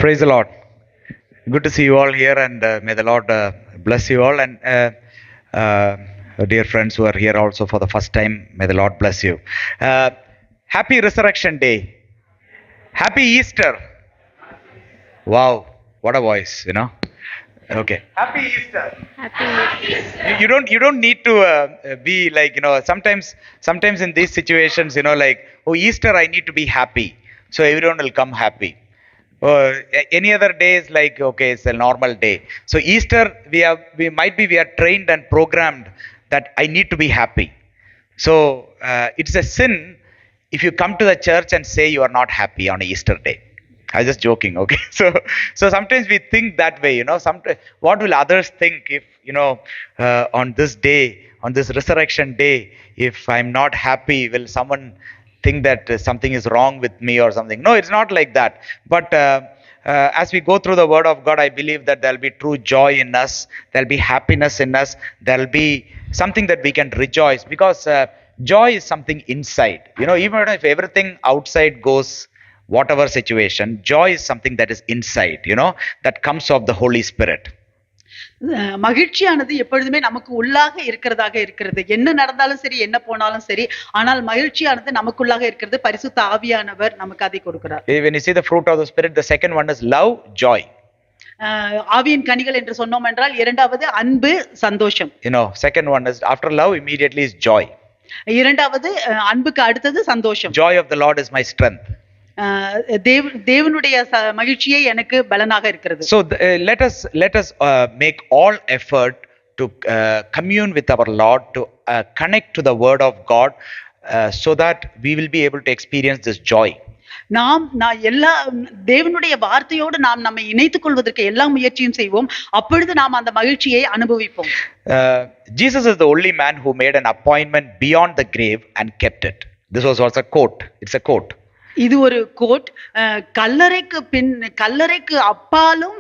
Praise the Lord. Good to see you all here, and may the Lord bless you all. And dear friends who are here also for the first time, may the Lord bless you. Happy Resurrection Day. Happy Easter. Wow, what a voice, you know. Okay. Happy Easter. You don't need to be like, sometimes in these situations, like, oh, Easter I need to be happy, so everyone will come happy. Any other day is like, okay, it's a normal day. So Easter, we are trained and programmed that I need to be happy. So it's a sin if you come to the church and say you are not happy on Easter day. I was just joking, okay? So sometimes we think that way, Sometimes, what will others think if, on this day, on this resurrection day, if I'm not happy, will someone think that something is wrong with me or something? No, it's not like that. But as we go through the Word of God, I believe that there'll be true joy in us, there'll be happiness in us, there'll be something that we can rejoice, because joy is something inside. Even if everything outside goes whatever situation, joy is something that is inside, that comes of the Holy Spirit. மகிழ்ச்சியானது எப்பொழுதுமே நமக்கு உள்ளாக இருக்கிறதாக இருக்கிறது. என்ன நடந்தாலும் சரி, என்ன போனாலும் சரி, ஆனால் மகிழ்ச்சியானது நமக்குள்ளாக இருக்கிறது. பரிசுத்த ஆவியானவர் நமக்கு அதை கொடுக்கிறார். When you see the fruit of the Spirit, the second one is love, joy. ஆவியின் கனிகள் என்று சொன்னோம் என்றால், இரண்டாவது அன்பு, சந்தோஷம். Second one is after love immediately is joy. இரண்டாவது அன்புக்கு அடுத்தது சந்தோஷம். Joy of the Lord is my strength. தேவனுடைய மகிழ்ச்சியே எனக்கு பலனாக இருக்கிறது. So let us make all effort to commune with our Lord, to connect to the word of God, so that we will be able to experience this joy. நான் எல்லா தேவனுடைய வார்த்தையோடு நாம் நம்மை இணைத்துக் கொள்வதற்கு எல்லா முயற்சியும் செய்வோம். அப்பொழுது நாம் அந்த மகிழ்ச்சியை அனுபவிப்போம். Jesus is the only man who made an appointment beyond the grave and kept it. This was also a quote. It's a quote. இது ஒரு கோட். கல்லறைக்கு அப்பாலும்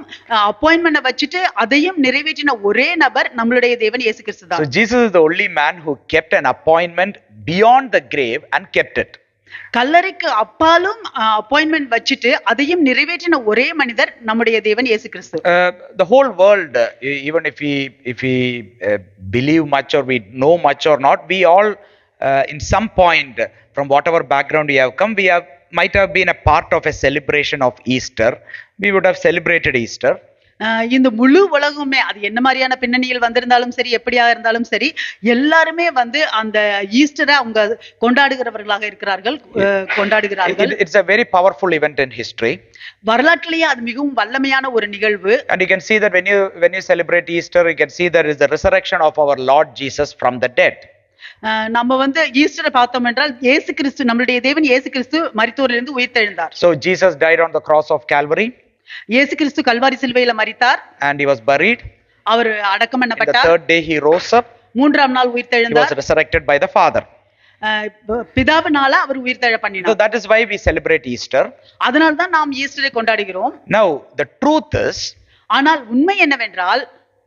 அப்பாயின்மெண்ட் வச்சுட்டு அதையும் நிறைவேற்றின ஒரே நபர் நம்மளுடைய தேவன் இயேசு கிறிஸ்து தான். So Jesus is the only man who kept an appointment beyond the grave and kept it. கல்லறைக்கு அப்பாலும் அப்பாயின்மெண்ட் வச்சுட்டு அதையும் நிறைவேற்றின ஒரே மனிதர் நம்முடைய தேவன் இயேசு கிறிஸ்து. The whole world, even if we believe much or we know much or not, we all in some point, from whatever background we have come, might have been a part of a celebration of Easter. We would have celebrated Easter. இந்த முழு உலகமே அது என்ன மாதிரியான பின்னணியில் வந்திருந்தாலும் சரி, எப்படியா இருந்தாலும் சரி, எல்லாருமே அந்த ஈஸ்டரை அவங்க கொண்டாடுகிறவர்களாக இருக்கிறார்கள், கொண்டாடுகிறார்கள். It's a very powerful event in history. வரலாற்றிலேயே அது மிகவும் வல்லமையான ஒரு நிகழ்வு. And you can see that when you celebrate Easter, you can see there is the resurrection of our Lord Jesus from the dead. நம்ம ஈஸ்டரை பார்த்தோம் என்றால், இயேசு கிறிஸ்து, நம்மளுடைய தேவன் இயேசு கிறிஸ்து மரித்தோரிலிருந்து உயிர்த்தெழுந்தார். So Jesus died on the cross of Calvary. இயேசு கிறிஸ்து கல்வாரி சிலுவையில மரித்தார். And he was buried. அவர் அடக்கம் பண்ணப்பட்டார். The third day he rose up. மூன்றாம் நாள் உயிர்த்தெழுந்தார். He was resurrected by the Father. பிதாவினால அவர் உயிர்த்தெழ பண்ணினார். So that is why we celebrate Easter. அதனால தான் நாம் ஈஸ்டரை கொண்டாடுகிறோம். Now the truth is, ஆனால் உண்மை என்னவென்றால்,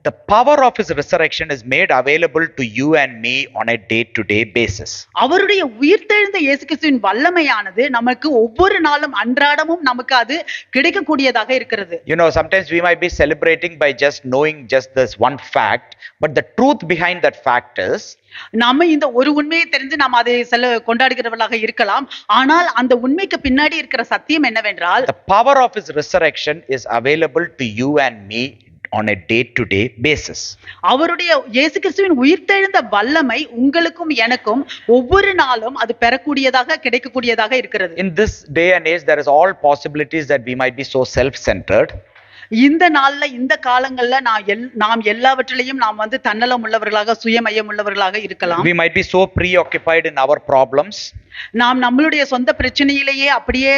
the power of his resurrection is made available to you and me on a day-to-day basis. அவருடைய உயிர்த்தெழுந்த இயேசு கிறிஸ்துவின் வல்லமையானது நமக்கு ஒவ்வொரு நாளும் அன்றாடமும் நமக்கு அது கிடைக்கக்கூடியதாக இருக்கிறது. Sometimes we might be celebrating by just knowing just this one fact, but the truth behind that fact is, நாம இந்த ஒரு உண்மையை தெரிந்து நாம் அதை கொண்டாடுகிறவர்களாக இருக்கலாம். ஆனால் அந்த உண்மைக்கு பின்னாடி இருக்கிற சத்தியம் என்னவென்றால், the power of his resurrection is available to you and me on a day-to-day basis. அவருடைய இயேசு கிறிஸ்துவின் உயிர்த்தெழுந்த வல்லமை உங்களுக்கும் எனக்கும் ஒவ்வொரு நாளும் அது பெறக்கூடியதாக, கிடைக்கக்கூடியதாக இருக்கிறது. In this day and age, there is all possibilities that we might be so self-centered. இந்த நாள்ல, இந்த காலங்கள்ல நாம் எல்லாவற்றிலையும் நாம் தன்னலம் உள்ளவர்களாக, சுயமயம் உள்ளவர்களாக இருக்கலாம். We might be so preoccupied in our problems. நாம் நம்மளுடைய சொந்த பிரச்சனையிலேயே அப்படியே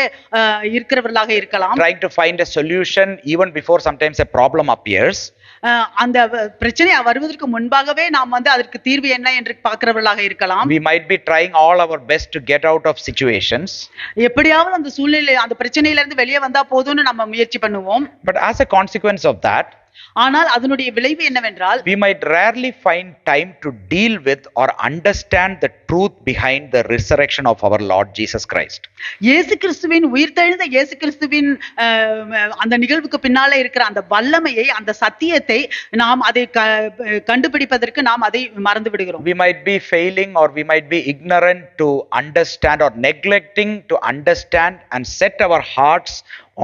இருக்கிறவர்களாக இருக்கலாம். Trying to find a solution even before sometimes a problem appears. அந்த பிரச்சனை வருவதற்கு முன்பாகவே நாம் அதற்கு தீர்வு என்ன என்று பார்க்கிறவர்களாக இருக்கலாம். We might be trying all our best to get out of situations. எப்படியாவது அந்த சூழ்நிலை, அந்த பிரச்சனையில இருந்து வெளியே வந்தா போதும்னு நம்ம முயற்சி பண்ணுவோம். But as a consequence of that, ஆனால் அதனுடைய விளைவு என்னவென்றால் we might rarely find time to deal with or understand the truth behind the resurrection of our Lord Jesus Christ. இயேசு கிறிஸ்துவின் உயிர்த்தெழுந்த இயேசு கிறிஸ்துவின் அந்த நிகழ்வுக்கு பின்னாலே இருக்கிற அந்த வல்லமையை, அந்த சத்தியத்தை நாம் அதை கண்டுபிடிப்பதற்கு நாம் அதை மறந்து விடுகிறோம். We might be failing or we might be ignorant to understand or neglecting to understand and set our hearts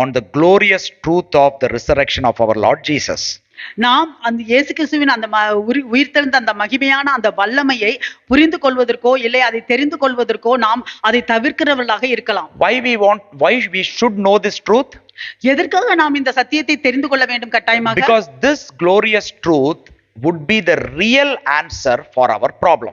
on the glorious truth of the resurrection of our Lord Jesus. நாம் அந்த இயேசு கிறிஸ்துவின் அந்த உயிர்த்தெழுந்த அந்த மகிமையான அந்த வல்லமையை புரிந்து கொள்வதற்கோ இல்லை அதை தெரிந்து கொள்வதற்கோ நாம் அதை தவிர்க்கிறவர்களாக இருக்கலாம். Why we should know this truth? எதற்காக நாம் இந்த சத்தியத்தை தெரிந்து கொள்ள வேண்டும் கட்டாயமாக? Because this glorious truth would be the real answer for our problem.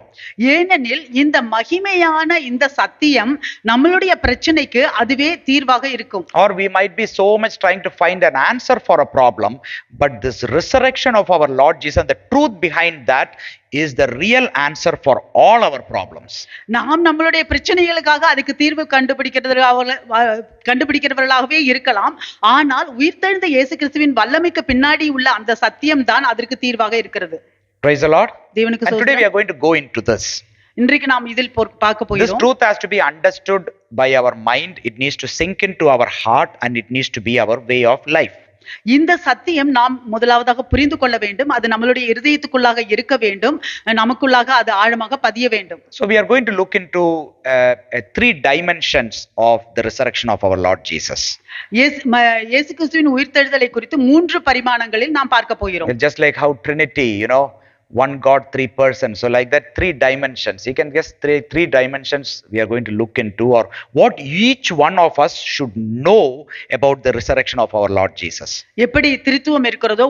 ஏனெனில் இந்த மகிமையான இந்த சத்தியம் நம்மளுடைய பிரச்சனைக்கு அதுவே தீர்வாக இருக்கும். Or we might be so much trying to find an answer for a problem, but this resurrection of our Lord Jesus, the truth behind that is the real answer for all our problems. நாம் நம்மளுடைய பிரச்சனைகளுக்காக அதுக்கு தீர்வு கண்டுபிடிக்கிறவர்களாகவே இருக்கலாம். ஆனால் உயிர்த்தெழுந்த இயேசு கிறிஸ்துவின் வல்லமைக்கு பின்னாடி உள்ள அந்த சத்தியம் தான் அதற்கு தீர்வாக இருக்கிறது. Praise the Lord. தேவனுக்கு And today we are going to go into this. இன்றைக்கு நாம் இதில் பார்க்க This போகிறோம். truth has to be understood by our mind. It needs to sink into our heart and it needs to be our way of life. இந்த சத்தியம் நாம் முதலாவதாக புரிந்து கொள்ள வேண்டும். அது நம்மளுடைய இருதயத்துக்குள்ளாக இருக்க வேண்டும். நமக்குள்ளாக அது ஆழமாக பதிய வேண்டும். So we are going to look into three dimensions of the resurrection of our Lord Jesus. இயேசு கிறிஸ்துவின் உயிர்த்தெழுதலை குறித்து 3 பரிமாணங்களில் நாம் பார்க்க போகிறோம். Just like how Trinity, one God, 3 persons. So like that, 3 dimensions. You can guess three dimensions we are going to look into, or what each one of us should know about the resurrection of our Lord Jesus. எப்படி திரித்துவம் இருக்கிறதோ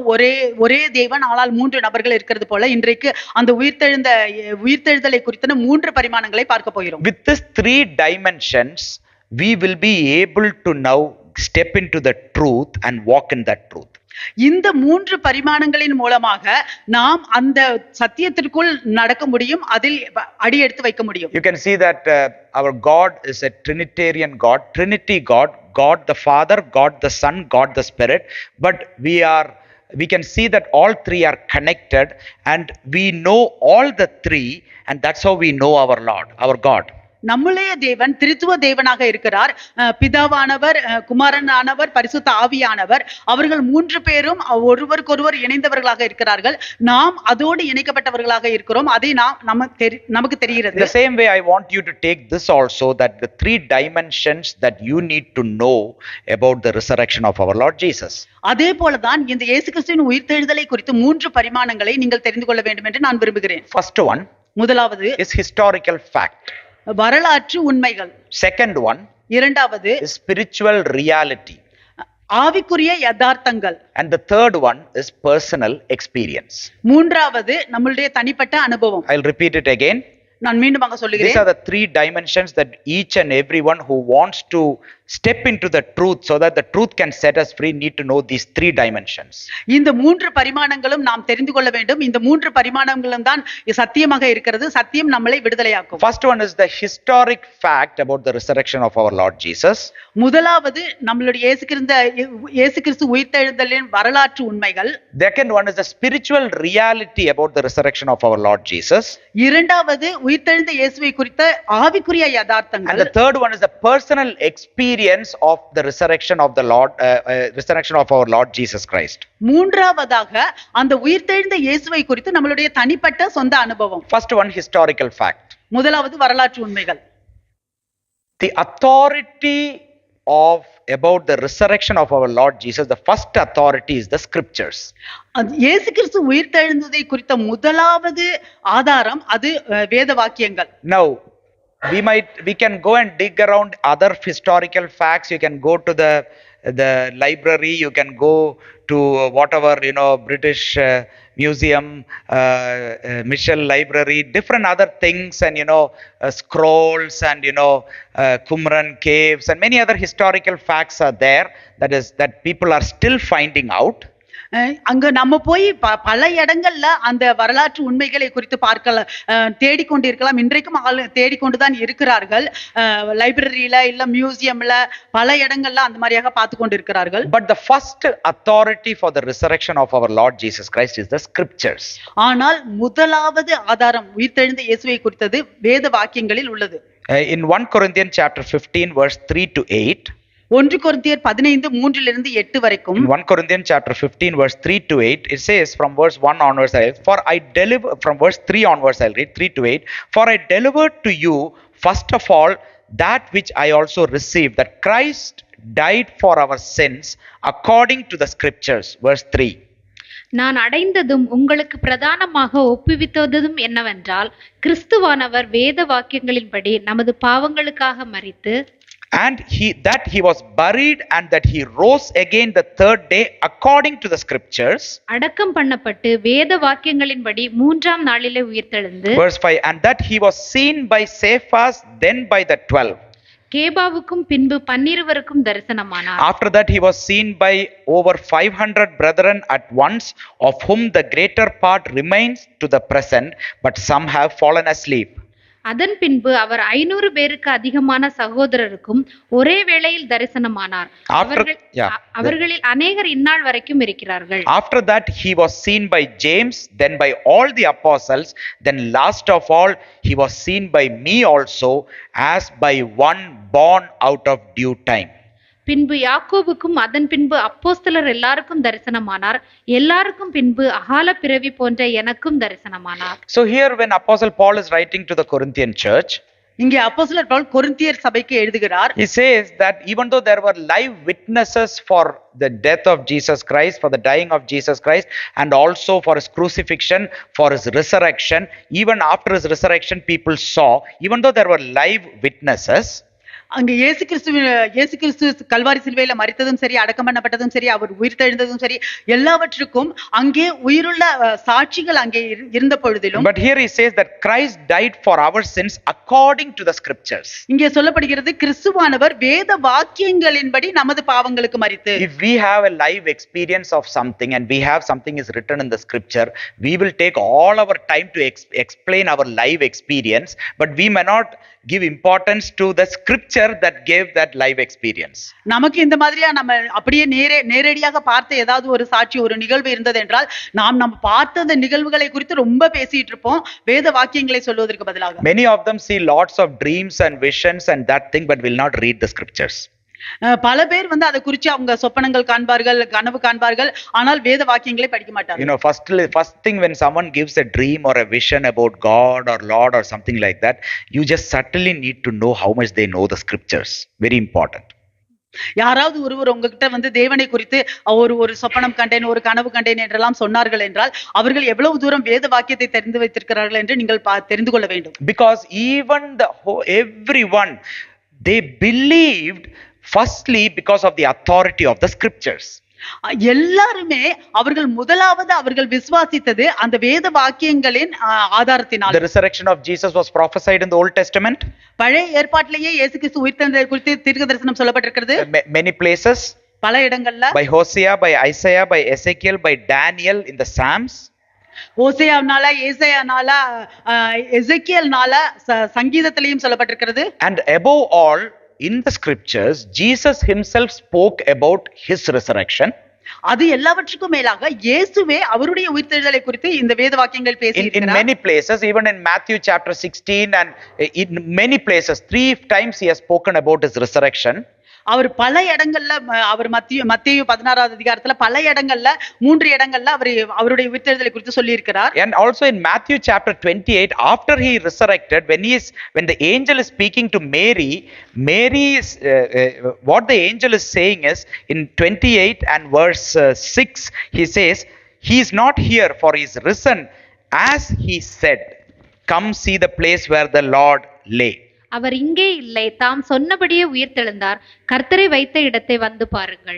ஒரே தேவன் ஆனால் 3 நபர்கள் இருக்கிறது போல இன்றைக்கு அந்த உயிர்த்தெழுதலை குறித்த 3 பரிமாணங்களை பார்க்க போகிறோம். With this 3 dimensions, we will be able to now step into the truth and walk in that truth. இந்த 3 பரிமாணங்களின் மூலமாக நாம் அந்த சத்தியத்திற்குள் நடக்க முடியும், அதில் அடி எடுத்து வைக்க முடியும். You can see that our God is a Trinitarian God, Trinity God, God the Father, God the Son, God the Spirit, but we can see that all 3 are connected and we know all the 3, and that's how we know our Lord, our God. நம்முடைய தேவன் திரித்துவ தேவனாக இருக்கிறார். பிதாவானவர், குமாரனானவர், பரிசுத்த ஆவியானவர், அவர்கள் 3 பேரும் ஒருவருக்கொருவர் இணைந்தவர்களாக இருக்கிறார்கள். நாம் அதோடு இணைக்கப்பட்டவர்களாக இருக்கிறோம். அதை நமக்கு தெரிகிறது. The same way I want you to take this also, that the 3 dimensions that you need to know about the resurrection of our Lord Jesus. அதே போலதான் இந்த இயேசு கிறிஸ்துவின் உயிர்த்தெழுதலை குறித்து 3 பரிமாணங்களை நீங்கள் தெரிந்து கொள்ள வேண்டும் என்று நான் விரும்புகிறேன். First one, முதலாவது is historical fact. வரலாற்று உண்மைகள். Second one, இரண்டாவது is spiritual reality. ஆவிக்குரிய யதார்த்தங்கள். And the third one is personal experience. மூன்றாவது நம்மளுடைய தனிப்பட்ட அனுபவம். I'll repeat it again. நான் மீண்டுமாக சொல்லுகிறேன். These are the 3 dimensions that each and everyone who wants to step into the truth so that the truth can set us free need to know these 3 dimensions. இந்த 3 பரிமாணங்களும் நாம் தெரிந்து கொள்ள வேண்டும். இந்த 3 பரிமாணங்களும் தான் சத்தியமாக இருக்கிறது. சத்தியம் நம்மளை விடுதலையாக்கும். First one is the historic fact about the resurrection of our Lord Jesus. முதலாவது நம்மளுடைய இயேசு கிறிஸ்து உயிர்த்தெழுதலின் வரலாற்று உண்மைகள். Second one is the spiritual reality about the resurrection of our Lord Jesus. இரண்டாவது உயிர்த்தெழுந்த இயேசுவை குறித்த ஆவிக்குரிய யதார்த்தங்கள். And the third one is the personal experience of the resurrection of the Lord, resurrection of our Lord Jesus Christ. மூன்றாவதாக அந்த உயிர்த்தெழுந்த இயேசுவை குறித்து நம்மளுடைய தனிப்பட்ட சொந்த அனுபவம். First one, historical fact. முதலாவது வரலாற்று உண்மைகள். The authority about the resurrection of our Lord Jesus, the first authority is the scriptures. இயேசு கிறிஸ்து உயிர்த்தெழுந்ததை குறித்த முதலாவது ஆதாரம் அது வேத வாக்கியங்கள். Now we can go and dig around other historical facts. You can go to the library, you can go to whatever British museum, Mitchell library, different other things, and scrolls, and Qumran caves, and many other historical facts are there that people are still finding out. அங்க நம்ம போய் பல இடங்கள்ல அந்த வரலாற்று உண்மைகளை குறித்து பார்க்கல தேடிக்கொண்டிருக்கலாம். இன்றைக்கும் தேடிக்கொண்டுதான் இருக்கிறார்கள். லைப்ரரியில இல்ல மியூசியம்ல பல இடங்கள்ல அந்த மாதிரியாக பார்த்து கொண்டிருக்கிறார்கள். But the first authority for the resurrection of our Lord Jesus Christ is the scriptures. ஆனால் முதலாவது ஆதாரம் உயிர்த்தெழுந்த இயேசுவை குறித்தது வேத வாக்கியங்களில் உள்ளது. In 1 Corinthians chapter 15 verse 3 to 8, 1 கொரிந்தியர் 15:3-8 வரைக்கும். in 1 Corinthians chapter 15 verse 3 to 8, it says from verse 1 onwards, from verse 3 onwards I'll read 3 to 8, for I delivered to you first of all that which I also received, that Christ died for our sins according to the scriptures. Verse 3. நான் அடைந்ததும் உங்களுக்கு பிரதானமாக ஒப்புவித்ததும் என்னவென்றால், கிறிஸ்துவானவர் வேத வாக்கியங்களின்படி நமது பாவங்களுக்காக மரித்து, and that he was buried, and that he rose again the third day according to the scriptures. அடக்கம் பண்ணப்பட்டு வேத வாக்கியங்களின்படி மூன்றாம் நாளிலே உயிர்த்தெழுந்து. Verse 5, and that he was seen by Cephas, then by the 12. கேபாவுக்கும் பின்பு 12 தரிசனமானார். After that he was seen by over 500 brethren at once, of whom the greater part remains to the present, but some have fallen asleep. அதன் பின்பு அவர் 500 பேருக்கு அதிகமான சகோதரருக்கும் ஒரே வேளையில் தரிசனமானார். அவர்களில் அநேகர் இந்நாள் வரைக்கும் இருக்கிறார்கள். After that he was seen by James, then by all the apostles, then last of all he was seen by me also, as by one born out of due time. பின்பு யாக்கோபுக்கும் அதன் பின்பு அப்போஸ்தலர் எல்லாருக்கும் தரிசனமானார். எல்லாருக்கும் பின்பு அகால பிறவி போன்ற எனக்கும் தரிசனமானார். So here when Apostle Paul is writing to the Corinthian church, இங்கே அப்போஸ்தலர் பவுல் கொரிந்தியர் சபைக்கு எழுதுகிறார். He says that even though there were live witnesses for the death of Jesus Christ, for the dying of Jesus Christ, and also for his crucifixion, for his resurrection, even after his resurrection people saw, even though there were live witnesses, அங்க இயேசு கிறிஸ்து கல்வாரி சிலுவையில மரித்ததும் சரி, அடக்கம் பண்ணப்பட்டதும் சரி, அவர் உயிர்த்தெழுந்ததும் சரி, எல்லாவற்றுக்கும் அங்கே உயிருள்ள சாட்சிகள் அங்கே இருந்த பொழுதிலும், but here he says that Christ died for our sins according to the scriptures. இங்கே சொல்லப்படுகிறது கிறிஸ்துவானவர் வேத வாக்கியங்களின்படி நமது பாவங்களுக்கு மரித்து. If we have a live experience of something and we have something is written in the scripture, we will take all our time to explain our live experience, but we may not give importance to the scripture that gave that live experience. நமக்கு இந்த மாதிரியா நம்ம அப்படியே நேரடியாக பார்த்த ஏதாவது ஒரு சாட்சி, ஒரு நிகழ்வு இருந்தது என்றால் நம்ம பார்த்த அந்த நிகழ்வுகளை குறித்து ரொம்ப பேசிட்டு இருப்போம், வேத வாக்கியங்களை சொல்வதற்கு பதிலாக. Many of them see lots of dreams and visions and that thing, but will not read the scriptures. பல பேர் அதை குறித்து அவங்க சொப்பனங்கள் காண்பார்கள், கனவு காண்பார்கள், ஆனால் வேத வாக்கியங்களை படிக்க மாட்டார்கள். You know, first thing when someone gives a dream or a vision about God or Lord or something like that, you just certainly need to know how much they know the scriptures. Very important. யாராவது ஒருவர் உங்ககிட்ட தேவனை குறித்து ஒரு சொப்பனம் கண்டேன், ஒரு கனவு கண்டேன் என்றெல்லாம் சொன்னார்கள் என்றால், அவர்கள் எவ்வளவு தூரம் வேத வாக்கியத்தை தெரிந்து வைத்திருக்கிறார்கள் என்று நீங்கள் தெரிந்து கொள்ள வேண்டும். Because even everyone, they believed firstly because of the authority of the scriptures. எல்லாருமே அவர்கள் முதலாவது அவர்கள் விசுவாசித்தது அந்த வேத வாக்கியங்களின் ஆதாரத்தினால். The resurrection of Jesus was prophesied in the Old Testament. பழைய ஏற்பாட்டிலேயே இயேசு கிறிஸ்து உயிர்த்தெழுந்ததை குறித்து தீர்க்கதரிசனம் சொல்லப்பட்டிருக்கிறது. Many places. பல இடங்கள்ல. By Hosea, by Isaiah, by Ezekiel, by Daniel in the Psalms. ஓசேயானால, ஏசாயானால, எசேக்கியேல்னால, சங்கீதத்திலேயும் சொல்லப்பட்டிருக்கிறது. And above all, in the scriptures, Jesus himself spoke about his resurrection. அது எல்லாவற்றுக்கும் மேலாக இயேசுவே அவருடைய உயிர்த்தெழுதலை குறித்து இந்த வேத வாக்கியங்கள் பேசியிருக்கிறார். In many places, even in Matthew chapter 16 and in many places, 3 times he has spoken about his resurrection. அவர் பல இடங்கள்ல, அவர் மத்தேயு 16வது அதிகாரத்துல பல இடங்கள்ல 3 இடங்கள்ல அவருடைய உயிர்த்தெழுதலை குறித்து சொல்லி இருக்கிறார். And also in Matthew chapter 28, after he resurrected, when the angel is speaking to Mary is what the angel is saying is in 28 and verse 6, he says, he is not here, for he is risen, as he said, come see the place where the Lord lay. அவர் இங்கே இல்லை, தாம் சொன்னபடியே உயிர்த்தெழுந்தார், கர்த்தரை வைத்த இடத்தை வந்து பாருங்கள்.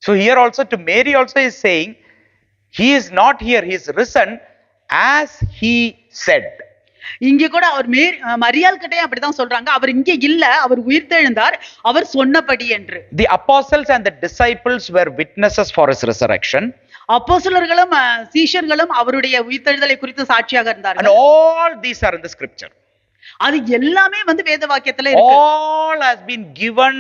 So here also to Mary also is saying, he is not here, he is risen as he said. இங்க கூட அவர் மரியாள் கிட்டே அப்படிதான் சொல்றாங்க, அவர் இங்கே இல்ல, அவர் உயிர்த்தெழுந்தார், அவர் சொன்னபடி என்று. The apostles and the disciples were witnesses for his resurrection. அப்போஸ்தலர்களும் சீஷர்களும் அவருடைய உயிர்த்தெழுதலை குறித்து சாட்சியாக And இருந்தார்கள். all these are in the scripture. அது எல்லாமே வந்து வேத வாக்கியத்துல இருக்கு. All has been given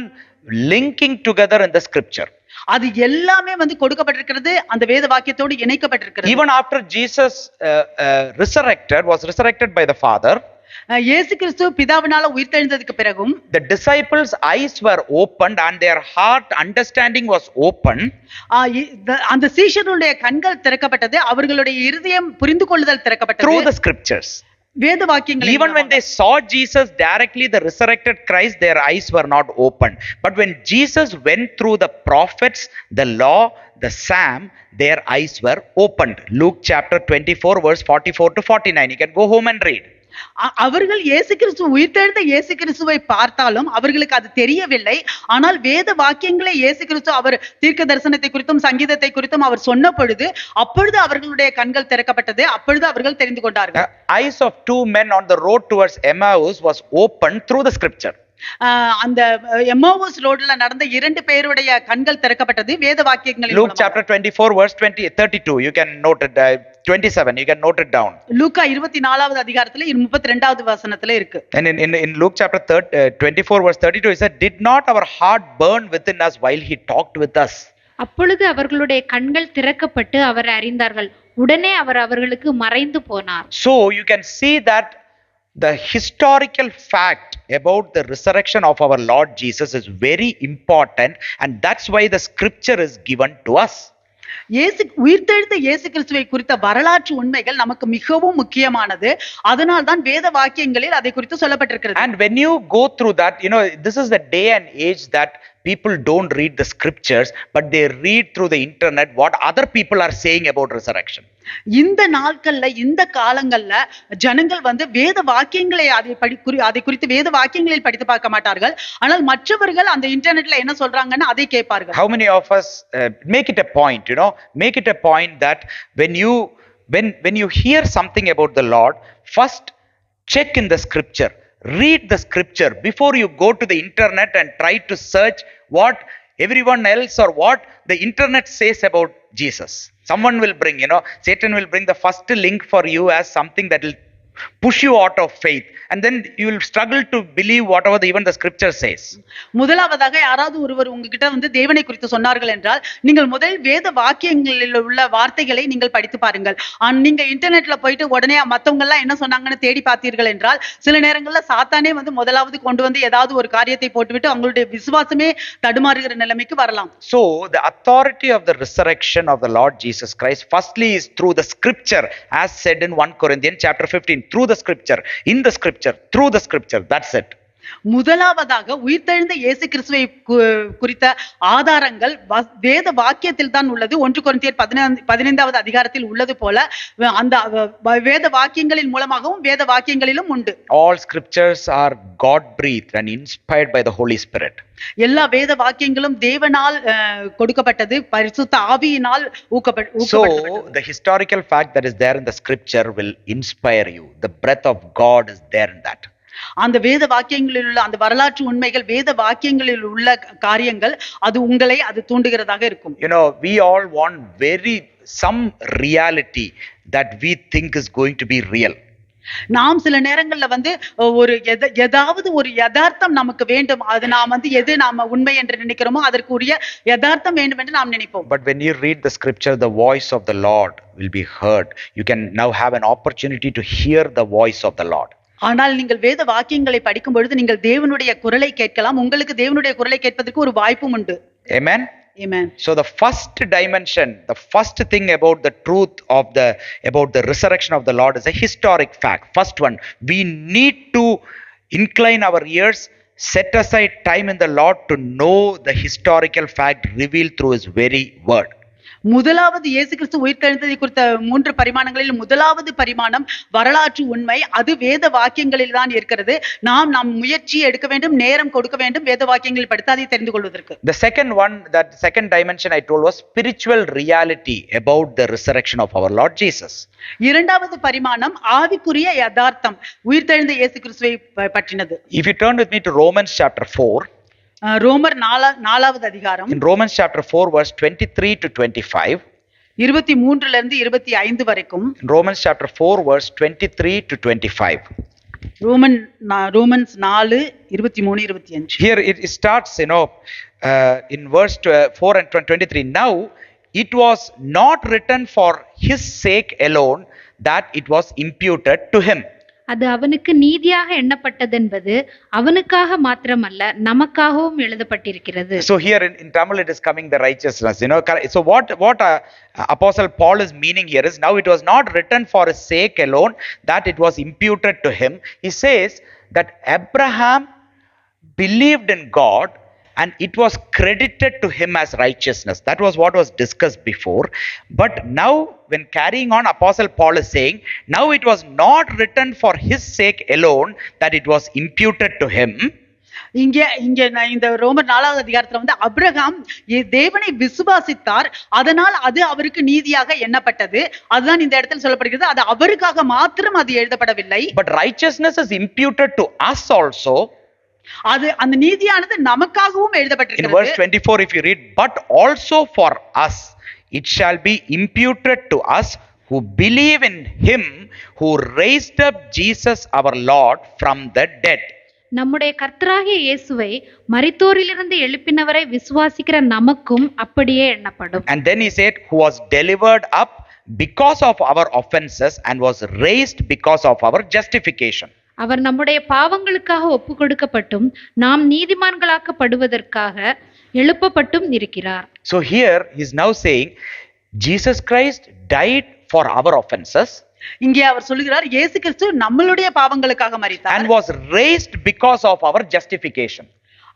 linking together in the scripture. அது எல்லாமே வந்து கொடுக்கப்பட்டிருக்கிறது, அந்த வேத வாக்கியத்தோடு இணைக்கப்பட்டிருக்கிறது. Even after Jesus was resurrected by the Father, இயேசு கிறிஸ்து பிதாவினால உயிர்த்தெழுந்ததுக்கு பிறகும் the disciples' eyes were opened and their heart understanding was open அந்த சீஷர்களுடைய கண்கள் திறக்கப்பட்டது, அவர்களுடைய இருதயம் புரிந்து கொள்ளுதல் திறக்கப்பட்டது through the scriptures. வேத வாக்கியங்கள். Even when they saw Jesus directly, the resurrected Christ, their eyes were not open. But when Jesus went through the prophets, the law, the Psalm, their eyes were opened. Luke chapter 24 verse 44 to 49. You can go home and read. அவர்கள் இயேசு கிறிஸ்து உயிர்த்தெழுந்த இயேசு கிறிஸ்துவை பார்த்தாலும் அவர்களுக்கு அது தெரியவில்லை. ஆனால் வேத வாக்கியங்களை இயேசு கிறிஸ்து அவர் தீர்க்க தரிசனத்தை குறித்தும் சங்கீதத்தை குறித்தும் அவர் சொன்ன பொழுது அப்பொழுது அவர்களுடைய கண்கள் திறக்கப்பட்டது, அப்பொழுது அவர்கள் தெரிந்து கொண்டார்கள். Eyes of two men on the road towards Emmaus was opened through the scripture. அந்த எம்மாவுஸ் ரோட்ல நடந்த இரண்டு பேருடைய கண்கள் திறக்கப்பட்டது வேத வாக்கியங்களின் மூலமாக. Luke chapter 24 verse 32. You can note it. 27. You can note it down. லூக்கா 24வது அதிகாரத்துல 32வது வசனத்துல இருக்கு. And in Luke chapter 24 verse 32 he said, "Did not our heart burn within us while he talked with us?" அப்பொழுது அவர்களுடைய கண்கள் திறக்கப்பட்டு அவரை அறிந்தார்கள். உடனே அவர் அவர்களுக்கு மறைந்து போனார். So you can see that the historical fact about the resurrection of our Lord Jesus is very important, and that's why the scripture is given to us. உயிர்த்தெழுந்த இயேசு கிறிஸ்துவை குறித்த வரலாற்று உண்மைகள் நமக்கு மிகவும் முக்கியமானது. அதனால் தான் வேத வாக்கியங்களில் அதை குறித்து சொல்லப்பட்டிருக்கிறது. And when you go through that, this is the day and age that people don't read the scriptures, but they read through the internet what other people are saying about resurrection. இந்த நாட்கள்ல இந்த காலங்கள்ல ஜனங்கள் வந்து வேத வாக்கியங்களை அதை குறித்து வேத வாக்கியங்களில் படித்து பார்க்க மாட்டார்கள். ஆனால் மற்றவர்கள் அந்த இன்டர்நெட்ல என்ன சொல்றாங்கன்னு அதை கேட்பார்கள். How many of us make it a point, make it a point that when you hear something about the Lord, first check in the scripture. Read the scripture before you go to the internet and try to search what everyone else or what the internet says about Jesus. Someone will bring, Satan will bring the first link for you as something that will push you out of faith, and then you will struggle to believe whatever even the scripture says. முதலாவதாக யாராவது ஒருவர் உங்ககிட்ட வந்து தேவனை குறித்து சொன்னார்கள் என்றால் நீங்கள் முதல் வேத வாக்கியங்களில் உள்ள வார்த்தைகளை நீங்கள் படித்து பாருங்கள். நீங்க இன்டர்நெட்ல போயிட்டு உடனே மத்தவங்க எல்லாம் என்ன சொன்னாங்கன்னு தேடி பார்த்தீர்கள் என்றால் சில நேரங்கள்ல சாத்தானே வந்து முதலாவது கொண்டு வந்து ஏதாவது ஒரு காரியத்தை போட்டுவிட்டு அவங்களுடைய விசுவாசமே தடுமாறுகிற நிலைமைக்கு வரலாம். So the authority of the resurrection of the Lord Jesus Christ firstly is through the scripture, as said in 1 Corinthians chapter 15, through the scripture, in the scripture, through the scripture. That's it. முதலாவதாக உயிர்த்தெழுந்த இயேசு கிறிஸ்துவை குறித்த ஆதாரங்கள் வேத வாக்கியத்தில் தான் உள்ளது. 1 கொரிந்தியர் 15வது அதிகாரத்தில் உள்ளது போல அந்த வேத வாக்கியங்களின் மூலமாகவும் வேத வாக்கியங்களிலும் உண்டு. All scriptures are God breathed and inspired by the Holy Spirit. எல்லா வேத வாக்கியங்களும் தேவனால் கொடுக்கப்பட்டது, பரிசுத்த ஆவியினால் ஊக்கப்பட்டது. So the historical fact that is there in the scripture will inspire you. The breath of God is there in that. அந்த வேத வாக்கியங்களில் உள்ள அந்த வரலாற்று உண்மைகள், வேத வாக்கியங்களில் உள்ள காரியங்கள் அது உங்களை அது தூண்டுகிறதாக இருக்கும். We all want some reality that we think is going to be real. நாம் சில நேரங்கள்ல வந்து ஒரு ஏதாவது ஒரு யதார்த்தம் நமக்கு வேண்டும். அது நாம் வந்து எது நாம உண்மை என்று நினைக்கிறோமோ அதற்குரிய யதார்த்தம் வேண்டும் என்று நாம் நினைப்போம். But when you read the scripture, the voice of the Lord will be heard. You can now have an opportunity to hear the voice of the Lord. ஆனால் நீங்கள் வேத வாக்கியங்களை படிக்கும் பொழுது நீங்கள் தேவனுடைய குரலை கேட்கலாம். உங்களுக்கு தேவனுடைய குரலை கேட்பதற்கு ஒரு வாய்ப்பும் உண்டு. Amen. Amen. So the first dimension, the first thing about the truth about the resurrection of the Lord is a historic fact. First one, we need to incline our ears, set aside time in the Lord to know the historical fact revealed through His very word. முதலாவது இயேசு கிறிஸ்து உயிர்த்தெழுந்ததை குறித்த 3 பரிமாணங்களில் முதலாவது பரிமாணம் வரலாற்று உண்மை. அது வேத வாக்கியங்களில் தான் இருக்கிறது. நாம் முயற்சி எடுக்க வேண்டும், நேரம் கொடுக்க வேண்டும் வேத வாக்கியங்களில் படித்து அதை தெரிந்து கொள்வதற்கு. The second dimension I told was spiritual reality about the resurrection of our Lord Jesus. இரண்டாவது பரிமாணம் ஆவிக்குரிய யதார்த்தம் உயிர்த்தெழுந்த இயேசு கிறிஸ்துவை பற்றினது. If you turn with me to Romans chapter 4, ரோமர் 4வது அதிகாரம். In Romans chapter 4 verse 23 to 25, 23 இருந்து 25 வரைக்கும். Romans chapter 4 verse 23 to 25. Romans 4 23 25. Here it starts, in verse 4 and 23. Now it was not written for his sake alone that it was imputed to him. அது அவனுக்கு நீதியாக எண்ணப்பட்டதென்பது அவனுக்காக மாத்திரமல்ல நமக்காகவும் எழுதப்பட்டிருக்கிறது. So here in Tamil it is coming the righteousness, So what Apostle Paul is meaning here is, now it was not written for his sake alone that it was imputed to him. He says that Abraham believed in God and it was credited to him as righteousness. That was what was discussed before. But now when carrying on, Apostle Paul is saying, now it was not written for his sake alone that it was imputed to him. இந்த ரோமர் 4வது அதிகாரத்துல அபிரகாம் தேவனை விசுவாசித்தார், அதனால் அது அவருக்கு நீதியாக எண்ணப்பட்டது. அதுதான் இந்த இடத்தில் சொல்லப்படுகிறது. அது அவருக்காக மாத்திரம் அது எழுதப்படவில்லை. But righteousness is imputed to us also. அது அந்த நீதியானது நமக்காகவும் எழுதப்பட்டிருக்கிறது. In verse 24 if you read, but also for us it shall be imputed to us who believe in him who raised up Jesus our Lord from the dead. நம்முடைய கர்த்தராகிய இயேசுவை மரித்தோரிலிருந்து எழுப்பினவரை விசுவாசிக்கிற நமக்கும் அப்படியே எண்ணப்படும். And then he said, who was delivered up because of our offenses and was raised because of our justification. அவர் நம்முடைய பாவங்களுக்காக ஒப்பு கொடுக்கப்பட்டும் நாம் நீதிமான்களாக்கப்படுவதற்காக எழுப்பப்பட்டும் இருக்கிறார். So here he is now saying Jesus Christ died for our offenses. இங்கே அவர் சொல்லுகிறார் இயேசு கிறிஸ்து நம்மளுடைய பாவங்களுக்காக மரித்தார். And was raised because of our justification.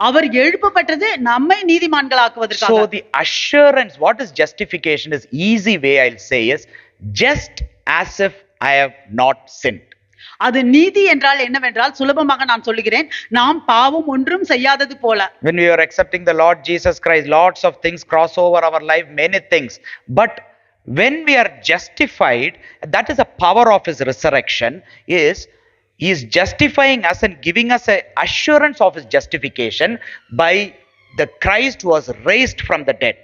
அவர் எழுப்பப்பட்டது நம்மை நீதிமான்களாக்குவதற்காக. So the assurance, what is justification, is easy way I'll say is just as if I have not sinned. அது நீதி என்றால் என்னவென்றால் சுலபமாக நான் சொல்லுகிறேன், நாம் பாவம் ஒன்றும் செய்யாதது போல. When we are accepting the Lord Jesus Christ, lots of things cross over our life, many things. But when we are justified, that is a power of his resurrection, is he is justifying us and giving us a assurance of his justification by the Christ who was raised from the dead.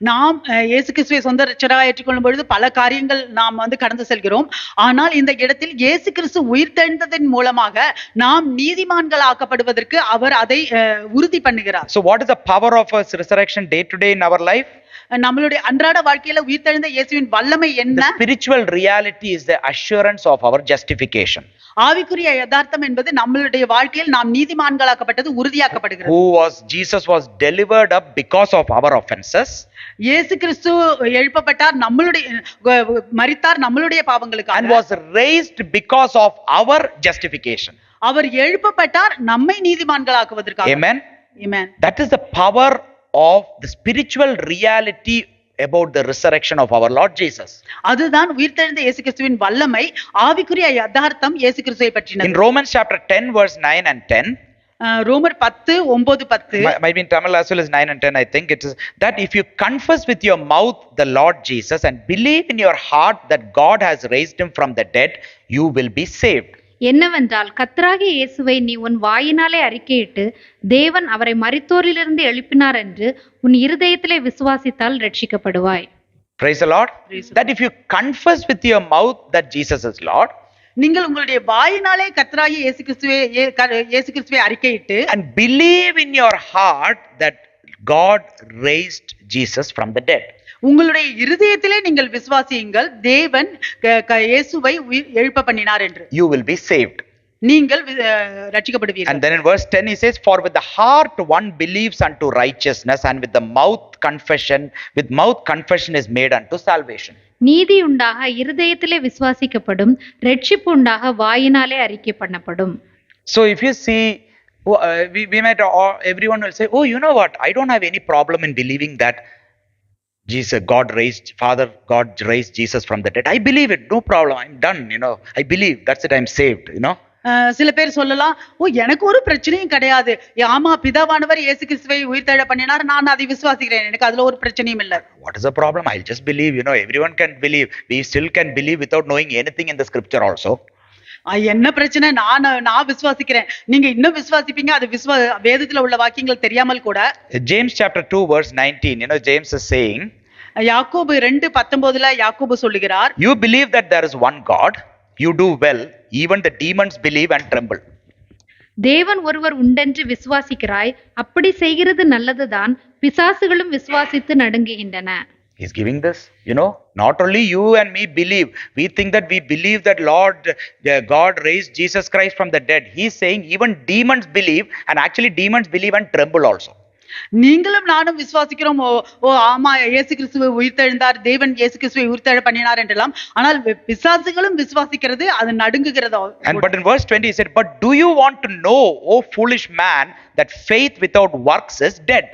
நாம் இயேசு கிறிஸ்துவை சொந்த இரட்சகராக ஏற்றுக்கொள்ளும் பொழுது பல காரியங்கள் நாம் கடந்து செல்கிறோம். ஆனால் இந்த இடத்தில் இயேசு கிறிஸ்து உயிர்த்தெழுந்ததன் மூலமாக நாம் நீதிமான்கள் ஆக்கப்படுவதற்கு அவர் அதை உறுதி பண்ணுகிறார். So what is the power of his resurrection day to day in our life? நம்மளுடைய அன்றாட வாழ்க்கையில உயிர்த்தெழுந்த இயேசுவின் வல்லமை என்ன? The spiritual reality is the assurance of our justification. ஆவிக்குரிய யதார்த்தம் என்பது நம்மளுடைய வாழ்க்கையில் நாம் நீதிமான்களாக்கப்பட்டது உறுதியாக்கப்படுகிறது. Jesus was delivered up because of our offenses. இயேசு கிறிஸ்து எழுப்பப்பட்டார், நம்மளுடைய மரித்தார் நம்மளுடைய பாவங்களுக்காக. And was raised because of our justification. அவர் எழுப்பப்பட்டார் நம்மை நீதிமான்களாக்குவதற்காக. Amen. Amen. That is the power of the spiritual reality about the resurrection of our Lord Jesus. அதுதான் உயிர்த்தெழுந்த இயேசு கிறிஸ்துவின் வல்லமை, ஆவிக்குரிய யதார்த்தம் இயேசு கிறிஸ்துவை பற்றினது. In Romans chapter 10 verse 9 and 10, ரோமர் 10 9 10, might be in Tamil as well as 9 and 10, I think it is, that if you confess with your mouth the Lord Jesus and believe in your heart that God has raised him from the dead, you will be saved. என்னவென்றால் கர்த்தராகிய இயேசுவை நீ உன் வாயினாலே அறிக்கையிட்டு தேவன் அவரை மரித்தோரிலிருந்து எழுப்பினார் என்று உன் இருதயத்திலே விசுவாசித்தால் ரட்சிக்கப்படுவாய். Praise the Lord. That if you confess with your mouth that Jesus is Lord, நீங்கள் உங்களுடைய வாயினாலே கர்த்தராகிய இயேசு கிறிஸ்துவை அறிக்கையிட்டு and believe in your heart that God raised Jesus from the dead, உங்களுடைய இருதயத்திலே நீங்கள் விசுவாசியுங்கள் தேவன் இயேசுவை எழுப்ப பண்ணினார் என்று, you will be saved. நீங்கள் ரட்சிக்கப்படுவீர்கள். And then in verse 10 he says, for with the heart one believes unto righteousness and with mouth confession is made unto salvation. நீதி உண்டாக இருதயத்திலே விசுவாசிக்கப்படும், ரட்சிப்பு உண்டாக வாயினாலே அறிக்கை பண்ணப்படும். So if you see, we might, everyone will say, oh, you know what, I don't have any problem in believing that God raised Jesus from the dead. I believe it, no problem, I'm done, I believe, that's it, I'm saved, சில பேர் சொல்லலாம், ஓ எனக்கு ஒரு பிரச்சனையும் கிடையாது, ஆமா பிதாவானவர் இயேசு கிறிஸ்துவை உயிர்த்தெழ பண்ணினார், நான் அதை விசுவாசிக்கிறேன், எனக்கு அதுல ஒரு பிரச்சனையும் இல்ல. What is the problem? I'll just believe, everyone can believe. We still can believe without knowing anything in the scripture also. என்ன பிரச்சனை, நான் விசுவாசிக்கிறேன், நீங்க இன்னும் விசுவாசிப்பீங்க, அது வேதத்துல உள்ள வாக்கியங்கள் தெரியாமல் கூட. James chapter 2 verse 19, James is saying, யாக்கோபு 2:19 யாக்கோபு சொல்லுகிறார், You believe that there is one God, you do well, even the demons believe and tremble. தேவன் ஒருவர் உண்டென்று விசுவாசிக்கிறாய், அப்படி செய்கிறது நல்லதுதான், பிசாசுகளும் விசுவாசித்து நடுங்குகின்றன. He's giving this, not only you and me believe. We think that we believe that God raised Jesus Christ from the dead. He's saying even demons believe, and actually demons believe and tremble also. நீங்களும் நானும் விசுவாசிக்கிறோம், ஆமா இயேசு கிறிஸ்துவை உயிர்த்தெழுந்தார், தேவன் இயேசு கிறிஸ்துவை உயிர்த்தெழ பண்ணினார் என்றெல்லாம். ஆனால் பிசாசுகளும் விசுவாசிக்கிறது, அது நடுங்குகிறதோ. But in verse 20 he said, but do you want to know, O foolish man, that faith without works is dead?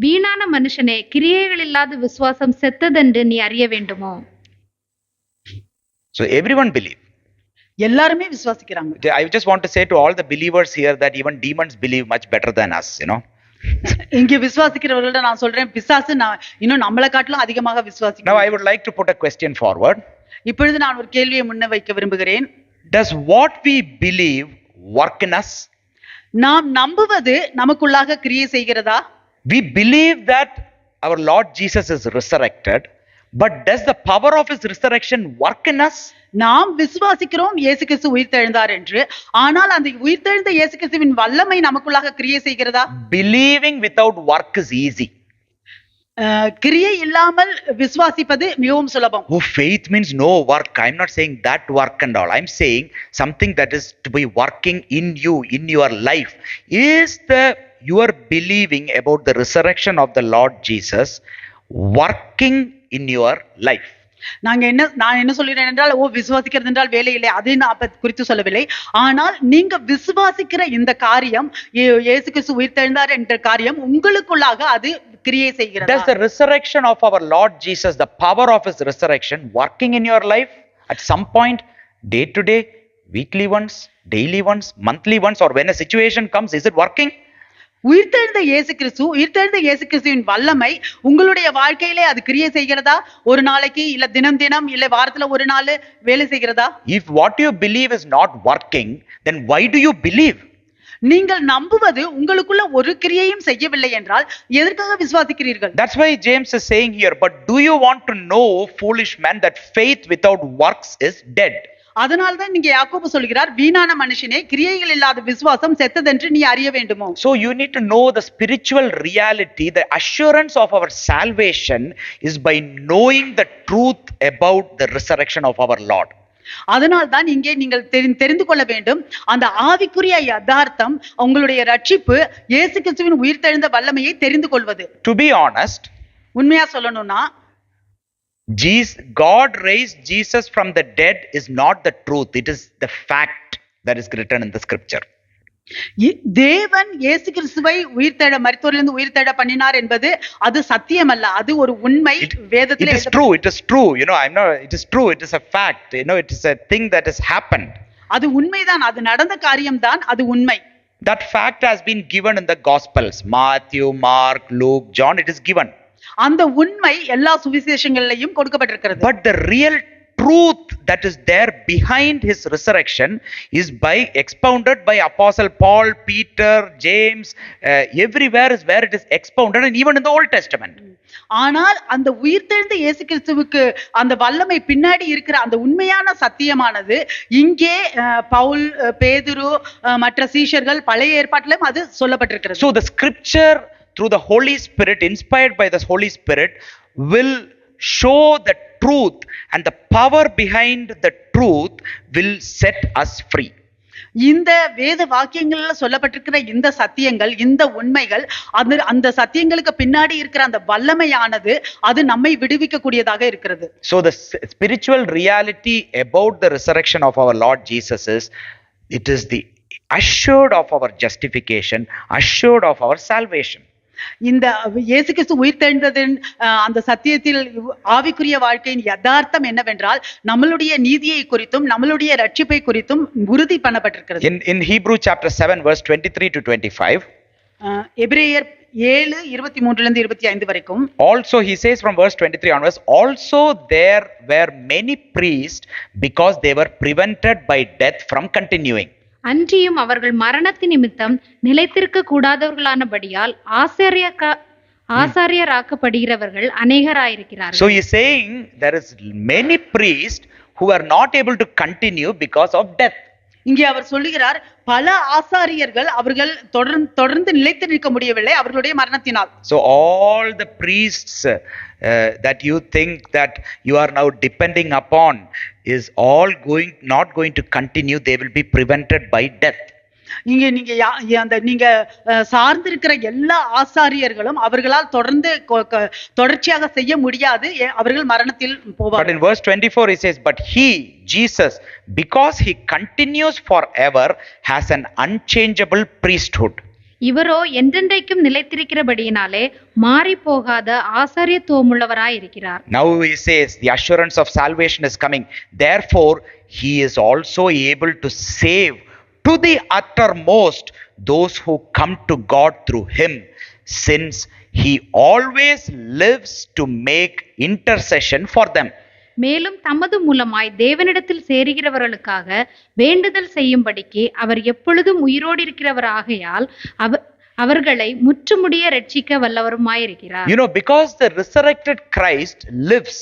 வீணான மனுஷனே, கிரியைகள் இல்லாத விசுவாசம் செத்ததென்று நீ அறிய வேண்டுமோ? So everyone believe. எல்லாருமே விசுவாசிக்கிறாங்க. I just want to say to all the believers here that even demons believe much better than us, இங்க விசுவாசிக்கிறவர்கள்ட்ட நான் சொல்றேன், பிசாசு இன்னும் நம்மளை காட்டிலும் அதிகமாக விசுவாசிக்கிறாங்க. Now I would like to put a question forward. இப்பொழுது நான் ஒரு கேள்வியை முன்ன வைக்க விரும்புகிறேன். Does what we believe work in us? நாம் நம்புவது நமக்குள்ளாக கிரியை செய்கிறதா? We believe that our Lord Jesus is resurrected, but does the power of his resurrection work in us? நாம் விசுவாசிக்கிறோம் இயேசு கிறிஸ்து உயிர்த்தெழுந்தார் என்று, ஆனால் அந்த உயிர்த்தெழுந்த இயேசு கிறிஸ்துவின் வல்லமை நமக்குள்ளாக கிரியை செய்கிறதா? Believing without work is easy. கிரியை இல்லாமல் விசுவாசிப்பது மிகவும் சுலபம். Oh, faith means no work. I'm not saying that work and all. I'm saying something that is to be working in you, in your life. Is your believing about the resurrection of the Lord Jesus working in your life? நான் என்ன சொல்கிறேன் என்றால், விசுவாசிக்கிறது என்றால் வேலை இல்லை, அதை நான் குறித்து சொல்லவில்லை. ஆனால் நீங்க விசுவாசிக்கிற இந்த காரியம், இயேசு கிறிஸ்து உயிர்த்தெழுந்தார் என்ற காரியம் உங்களுக்குள்ளாக அது கிரியை செய்கிறது. Does the resurrection of our Lord Jesus, the power of his resurrection, working in your life at some point, day to day, weekly once, daily once, monthly once, or when a situation comes, is it working? உயிர்த்தெழுந்த இயேசு கிறிஸ்துவின் வல்லமை உங்களுடைய வாழ்க்கையிலே அது கிரியை செய்கிறதா? ஒரு நாளைக்கு, இல்ல தினம் இல்ல வாரத்துல ஒரு நாள் வேலை செய்கிறதா? If what you believe is not working, then why do you believe? நீங்கள் நம்புவது உங்களுக்குள்ள ஒரு கிரியையும் செய்யவில்லை என்றால் எதற்காக விசுவாசிக்கிறீர்கள்? That's why James is saying here, but do you want to know, foolish man, that faith without works is dead? அதனால்தான் நீங்க யாக்கோபு சொல்கிறார், வீணான மனுஷனே, கிரியைகள் இல்லாத விசுவாசம் செத்ததென்று நீ அறிய வேண்டுமோ? So you need to know the spiritual reality. The assurance of our salvation is by knowing the truth about the resurrection of our Lord. அதனால்தான் இங்கே நீங்கள் தெரிந்து கொள்ள வேண்டும், அந்த ஆவிக்குரிய யதார்த்தம், உங்களுடைய ரட்சிப்பு இயேசு கிறிஸ்துவின் உயிர்த்தெழுந்த வல்லமையை தெரிந்து கொள்வது. To be honest, உண்மையா சொல்லணும்னா, God raised Jesus from the dead is not the truth. It is the fact that is written in the scripture. தேவன் இயேசு கிறிஸ்துவை மரித்தோரிலிருந்து உயிர்த்தெழ பண்ணினார் என்பது அது சத்தியம் அல்ல, அது ஒரு உண்மை. வேதத்திலே it is true. It is true. it is true. It is a fact. It is a thing that has happened. அது உண்மைதான், அது நடந்த காரியம்தான், அது உண்மை. That fact has been given in the Gospels, Matthew, Mark, Luke, John. It is given. அந்த உண்மை எல்லா சுவிசேஷங்களிலும் கொடுக்கப்பட்டிருக்கிறது. But the real truth that is there behind his resurrection is expounded by Apostle Paul, Peter, James. Everywhere is where it is expounded, and even in the Old Testament. ஆனால் அந்த உயிர்த்தெழுந்த இயேசு கிறிஸ்துவுக்கு அந்த வல்லமை பின்னாடி இருக்கிற அந்த உண்மையான சத்தியமானது இங்கே பவுல், பேதுரு, மற்ற சீஷர்கள் பழைய ஏற்பாட்டிலும் அது சொல்லப்பட்டிருக்கிறது. So the scripture through the Holy Spirit, inspired by the Holy Spirit, will show the truth, and the power behind the truth will set us free. இந்த வேத வாக்கியங்கள்ல சொல்லப்பட்டிருக்கிற இந்த சத்தியங்கள், இந்த உண்மைகள், அந்த சத்தியங்களுக்கு பின்னாடி இருக்கிற அந்த வல்லமையானது அது நம்மை விடுவிக்க கூடியதாக இருக்கிறது. So the spiritual reality about the resurrection of our Lord Jesus is, it is the assured of our justification, assured of our salvation. இந்த இயேசு கிறிஸ்து உயிர்த்தெழுந்ததின் அந்த சத்தியத்தில் ஆவிக்குரிய வாழ்க்கையின் யதார்த்தம் என்னவென்றால், நம்மளுடைய நீதியை குறித்தும் நம்மளுடைய ரட்சிப்பை குறித்தும் உறுதி பண்ணப்பட்டிருக்கிறது. In Hebrew chapter 7 verse 23 to 25, எபிரேயர் 7:23-25 வரைக்கும், also he says from verse 23 onwards, also there were many priests because they were prevented by death from continuing. அன்றியும் அவர்கள் மரணத்தின் நிமித்தம் நிலைத்திருக்க கூடாதவர்களானபடியால் ஆசாரியராக்கப்படுகிறவர்கள் அநேகராயிருக்கிறார்கள். So he is saying there is many priests who are not able to continue because of death. இங்கே அவர் சொல்லுகிறார் பல ஆசாரியர்கள் அவர்கள் தொடர்ந்து நிலைத்து நிற்க முடியவில்லை அவர்களுடைய மரணத்தினால். So all the priests that you think that you are now depending upon is all not going to continue. They will be prevented by death. இங்க நீங்க அந்த நீங்க சார்ந்திருக்கிற எல்லா ஆசாரியர்களும் அவர்களால் தொடர்ச்சியாக செய்ய முடியாது, அவர்கள் மரணத்தில் போவார்கள். But in verse 24 it says, but he, Jesus, because he continues forever, has an unchangeable priesthood. இவரோ என்றென்றைக்கும் நிலைத்திருக்கிறபடியினாலே மாறி போகாத ஆசாரியத்துவமுள்ளவராய் இருக்கிறார். Now he says the assurance of salvation is coming. Therefore he is also able to save to the uttermost those who come to God through him, since he always lives to make intercession for them. மேலும் தமது மூலமாய் தேவனிடத்தில் சேருகிறவர்களுக்காக வேண்டுதல் செய்யும்படிக்கு அவர் எப்பொழுதும் உயிரோடு இருக்கிறவராகையால் அவர்களை முற்றுமுடிய ரட்சிக்க வல்லவருமாயிருக்கிறார். You know, because the resurrected Christ lives.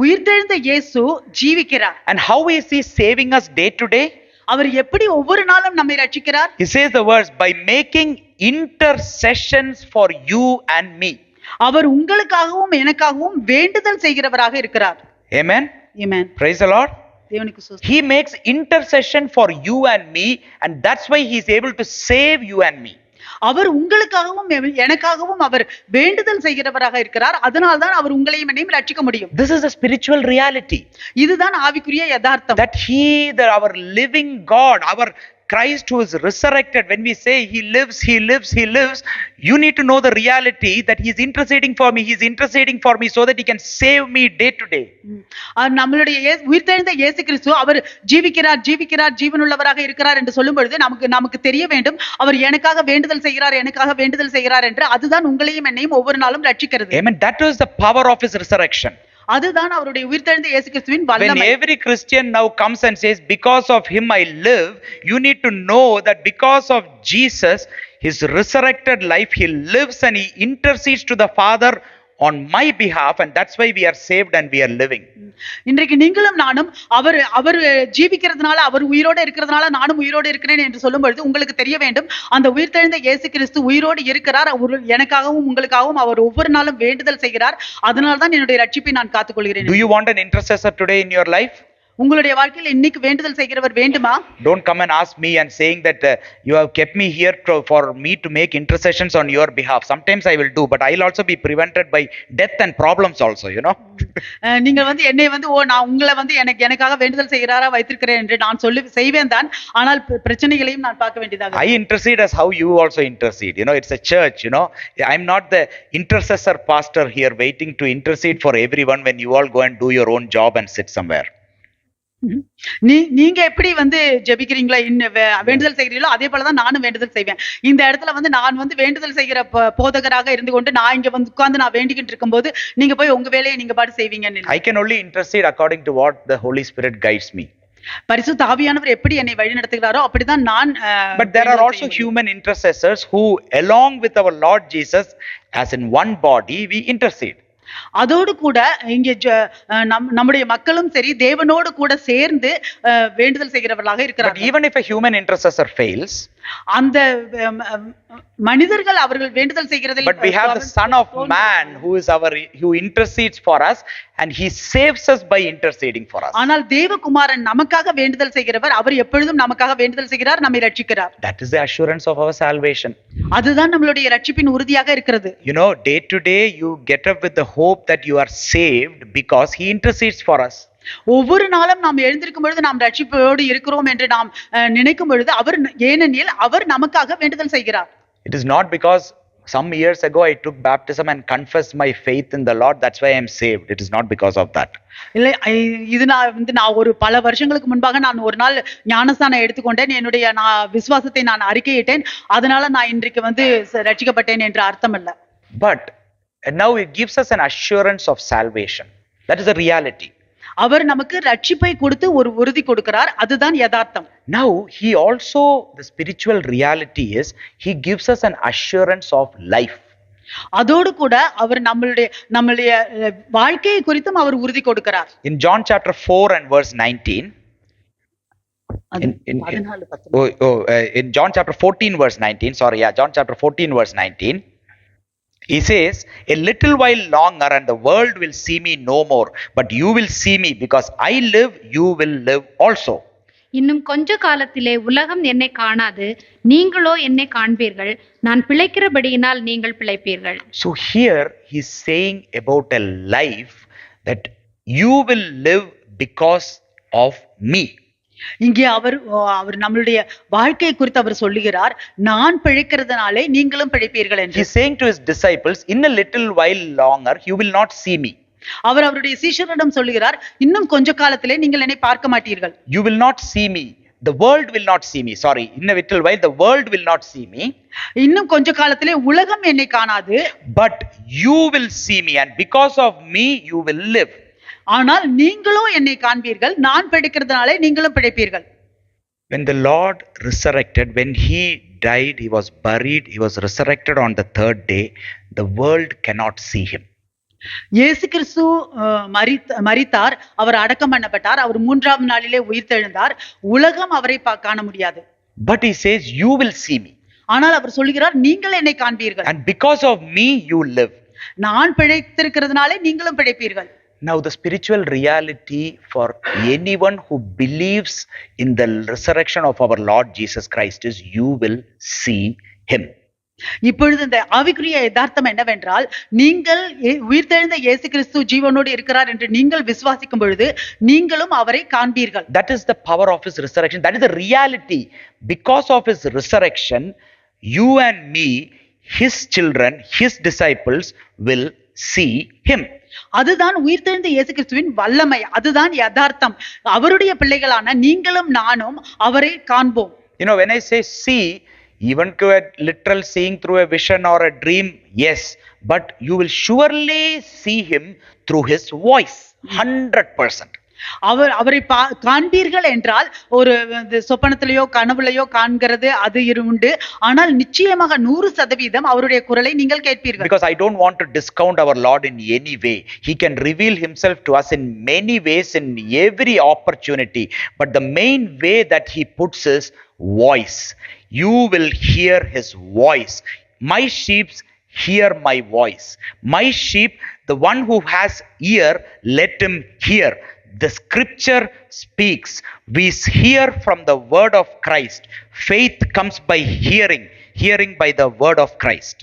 உயிர்த்தெழுந்த இயேசு ஜீவிக்கிறார். And how is he saving us day to day? அவர் எப்படி ஒவ்வொரு நாளும் நம்மை ரட்சிக்கிறார்? He says the words, by making intercessions for you and me. அவர் உங்களுக்காகவும் எனக்காகவும் வேண்டுதல் செய்கிறவராக இருக்கிறார். Amen. Amen. Praise the Lord. தேவனுக்கு ஸ்தோத்திரம். He makes intercession for you and me, and that's why he is able to save you and me. அவர் உங்களுக்காகவும் எனக்காகவும் அவர் வேண்டுதல் செய்கிறவராக இருக்கிறார். அதனால்தான் அவர் உங்களையும் என்னையும் ரட்சிக்க முடியும். This is a spiritual reality. இதுதான் ஆவிக்குரிய யதார்த்தம். That our living God, our Christ who is resurrected, when we say he lives, you need to know the reality that he is interceding for me. He is interceding for me so that he can save me day to day. நம்மளுடைய உயிர்த்தெழுந்த இயேசு கிறிஸ்து அவர் ஜீவிக்கிறார் ஜீவனுள்ளவராக இருக்கிறார் என்று சொல்லும் பொழுது நமக்கு தெரிய வேண்டும் அவர் எனக்காக வேண்டுதல் செய்கிறார் என்று. அதுதான் உங்களையும் என்னையும் ஒவ்வொரு நாளும் ரட்சிக்கிறது. Amen. That was the power of his resurrection. அதுதான் அவருடைய உயிர்த்தெழுந்த இயேசு கிறிஸ்துவின் வல்லமை. When every Christian now comes and says, because of him I live, you need to know that because of Jesus, his resurrected life, he lives and he intercedes to the Father on my behalf, and that's why we are saved and we are living. இன்றைக்கு நீங்களும் நானும் அவர் ஜீவிக்கிறதுனால அவர் உயிரோடு இருக்கிறதுனால நானும் உயிரோடு இருக்கிறேன் என்று சொல்லும் பொழுது உங்களுக்கு தெரிய வேண்டும் அந்த உயிர்த்தெழுந்த இயேசு கிறிஸ்து உயிரோடு இருக்கிறார். எனக்காகவும் உங்களுக்காகவும் அவர் ஒவ்வொரு நாளும் வேண்டுதல் செய்கிறார். அதனால தான் என்னுடைய ரட்சிப்பை நான் காத்துக்கொள்கிறேன். Do you want an intercessor today in your life? உங்களுடைய வாழ்க்கையில் இன்னைக்கு வேண்டுதல் செய்கிறவர் வேண்டுமா? Don't come and ask me and saying that you have kept me here for me to make intercessions on your behalf. Sometimes I will do, but I'll also be prevented by death and problems also, you know. நீங்க என்னை நான் உங்களை எனக்காக வேண்டுதல் செய்கிறாரா வைத்திருக்கிறேன் என்று நான் செய்வேன் தான். ஆனால் பிரச்சனைகளையும் நான் பார்க்க வேண்டியதாக. I intercede as how you also intercede. You know, it's a church, you know. I'm not the intercessor pastor here waiting to intercede for everyone when you all go and do your own job and sit somewhere. நீங்க எப்படி ஜெபிக்கிறீங்களா வேண்டுதல் செய்கிறீங்களோ அதே போலதான் நானும் வேண்டுதல் செய்வேன். இந்த இடத்துல நான் வேண்டுதல் செய்கிற போதகராக இருந்து கொண்டு நான் இங்க உட்கார்ந்து நான் வேண்டிக்கிட்டு இருக்கும்போது நீங்க போய் உங்க வேலையை நீங்க பாட்டு செய்வீங்க. I can only intercede according to what the Holy Spirit guides me. பரிசுத்த ஆவியானவர் எப்படி என்னை வழி நடத்துகிறாரோ அப்படிதான் நான். But there are also human intercessors who along with our Lord Jesus as in one body we intercede. அதோடு கூட இங்கே நம்முடைய மக்களும் சரி தேவனோடு கூட சேர்ந்து வேண்டுதல் செய்கிறவர்களாக இருக்கிறார்கள். But even if a human intercessor fails, அந்த மனிதர்கள் அவர்கள் வேண்டுதல் செய்கிறதில் but we have the Son of Man who intercedes for us and he saves us by interceding for us. ஆனால் தேவகுமாரன் நமக்காக வேண்டுதல் செய்கிறவர். அவர் எப்பொழுதும் நமக்காக வேண்டுதல் செய்கிறார், நம்மை ரட்சிக்கிறார். That is the assurance of our salvation. அதுதான் நம்மளுடைய ரட்சிப்பின் உறுதியாக இருக்கிறது. You know, day to day you get up with the hope that you are saved because he intercedes for us. ஒவ்வொரு நாளும் நாம் எழுந்திருக்கும் பொழுது நாம் ரட்சிப்போடு இருக்கிறோம் என்று நாம் நினைக்கும் பொழுது ஏனெனில் அவர் நமக்காக வேண்டுதல் செய்கிறார். It is not because some years ago I took baptism and confessed my faith in the Lord, that's why I am saved. It is not because of that. இல்லை, இது நான் ஒரு பல வருஷங்களுக்கு முன்பாக நான் ஒரு நாள் ஞானஸ்தானம் எடுத்துக்கொண்டேன், என்னுடைய விசுவாசத்தை நான் அறிக்கையிட்டேன், அதனால நான் இன்றைக்கு ரட்சிக்கப்பட்டேன் என்று அர்த்தம் அல்ல. But now it gives us an assurance of salvation. That is a reality. அவர் நமக்கு ரட்சிப்பை கொடுத்து ஒரு உறுதி கொடுக்கிறார். அதுதான் யதார்த்தம். Now he also, the spiritual reality is he gives us an assurance of life. அதோடு கூட அவர் நம்மளுடைய வாழ்க்கையை குறித்தும் அவர் உறுதி கொடுக்கிறார். In John chapter 4 and verse 19, in John chapter 14 verse 19, John chapter 14 verse 19, he says, a little while longer and the world will see me no more, but you will see me, because I live, you will live also. இன்னும் கொஞ்ச காலத்திலே உலகம் என்னை காணாது, நீங்களோ என்னை காண்பீர்கள். நான் பிழைக்கிறபடியினால் நீங்கள் பிழைப்பீர்கள். So here he is saying about a life that you will live because of me. இங்கே அவர் நம்மளுடைய வாழ்க்கையை குறித்து அவர் சொல்லுகிறார், நான் பிழைக்கிறதுனாலே நீங்களும் பிழைப்பீர்கள் என்று. He is saying to his disciples, in a little while longer you will not see me. அவர் அவருடைய சீஷரிடம் சொல்லுகிறார், இன்னும் கொஞ்ச காலத்திலே நீங்கள் என்னை பார்க்க மாட்டீர்கள். You will not see me. The world will not see me. In a little while the world will not see me. இன்னும் கொஞ்ச காலத்திலே உலகம் என்னை காணாது. But you will see me, and because of me you will live. ஆனால் நீங்களும் என்னை காண்பீர்கள், நான் பிழைக்கிறதுனாலே நீங்களும் பிழைப்பீர்கள். When the Lord resurrected, when he died, he was buried, he was resurrected on the third day, the world cannot see him. இயேசு கிறிஸ்து மரித்தார், அவர் அடக்கம் பண்ணப்பட்டார், அவர் மூன்றாம் நாளிலே உயிர்த்தெழுந்தார். உலகம் அவரை காண முடியாது. But he says, you will see me. ஆனால் அவர் சொல்கிறார், நீங்கள் என்னை காண்பீர்கள். And because of me you live. நான் பிழைத்திருக்கிறதுனாலே நீங்களும் பிழைப்பீர்கள். Now the spiritual reality for anyone who believes in the resurrection of our Lord Jesus Christ is you will see him. இப்பொழுது இந்த ஆவிக்குரிய யதார்த்தம் என்னவென்றால், நீங்கள் உயிர்த்தெழுந்த இயேசு கிறிஸ்து ஜீவனோடு இருக்கிறார் என்று நீங்கள் விசுவாசிக்கும் பொழுது நீங்களும் அவரை காண்பீர்கள். That is the power of his resurrection. That is the reality. Because of his resurrection, you and me, his children, his disciples will see him. அதுதான் உயிர்த்தெழுந்த இயேசு கிறிஸ்துவின் வல்லமை, அதுதான் யதார்த்தம். அவருடைய பிள்ளைகளான நீங்களும் நானும் அவரை காண்போம். When I say see, even to a literal seeing through a vision or a dream, yes, but you will surely see him through his voice, 100%. அவரை காண்பீர்கள் என்றால் ஒரு சொப்பனத்திலேயோ கனவுலையோ காண்கிறது அது உண்டு. ஆனால் நிச்சயமாக 100% அவருடைய குரலை நீங்கள் கேட்பீர்கள். Because I don't want to discount our Lord in any way. He can reveal himself to us in many ways, in every opportunity. But the main way that he puts is voice. You will hear his voice. My sheep hear my voice. My sheep, the one who has ear, let him hear. The scripture speaks. We hear from the word of Christ. Faith comes by hearing, hearing by the word of Christ.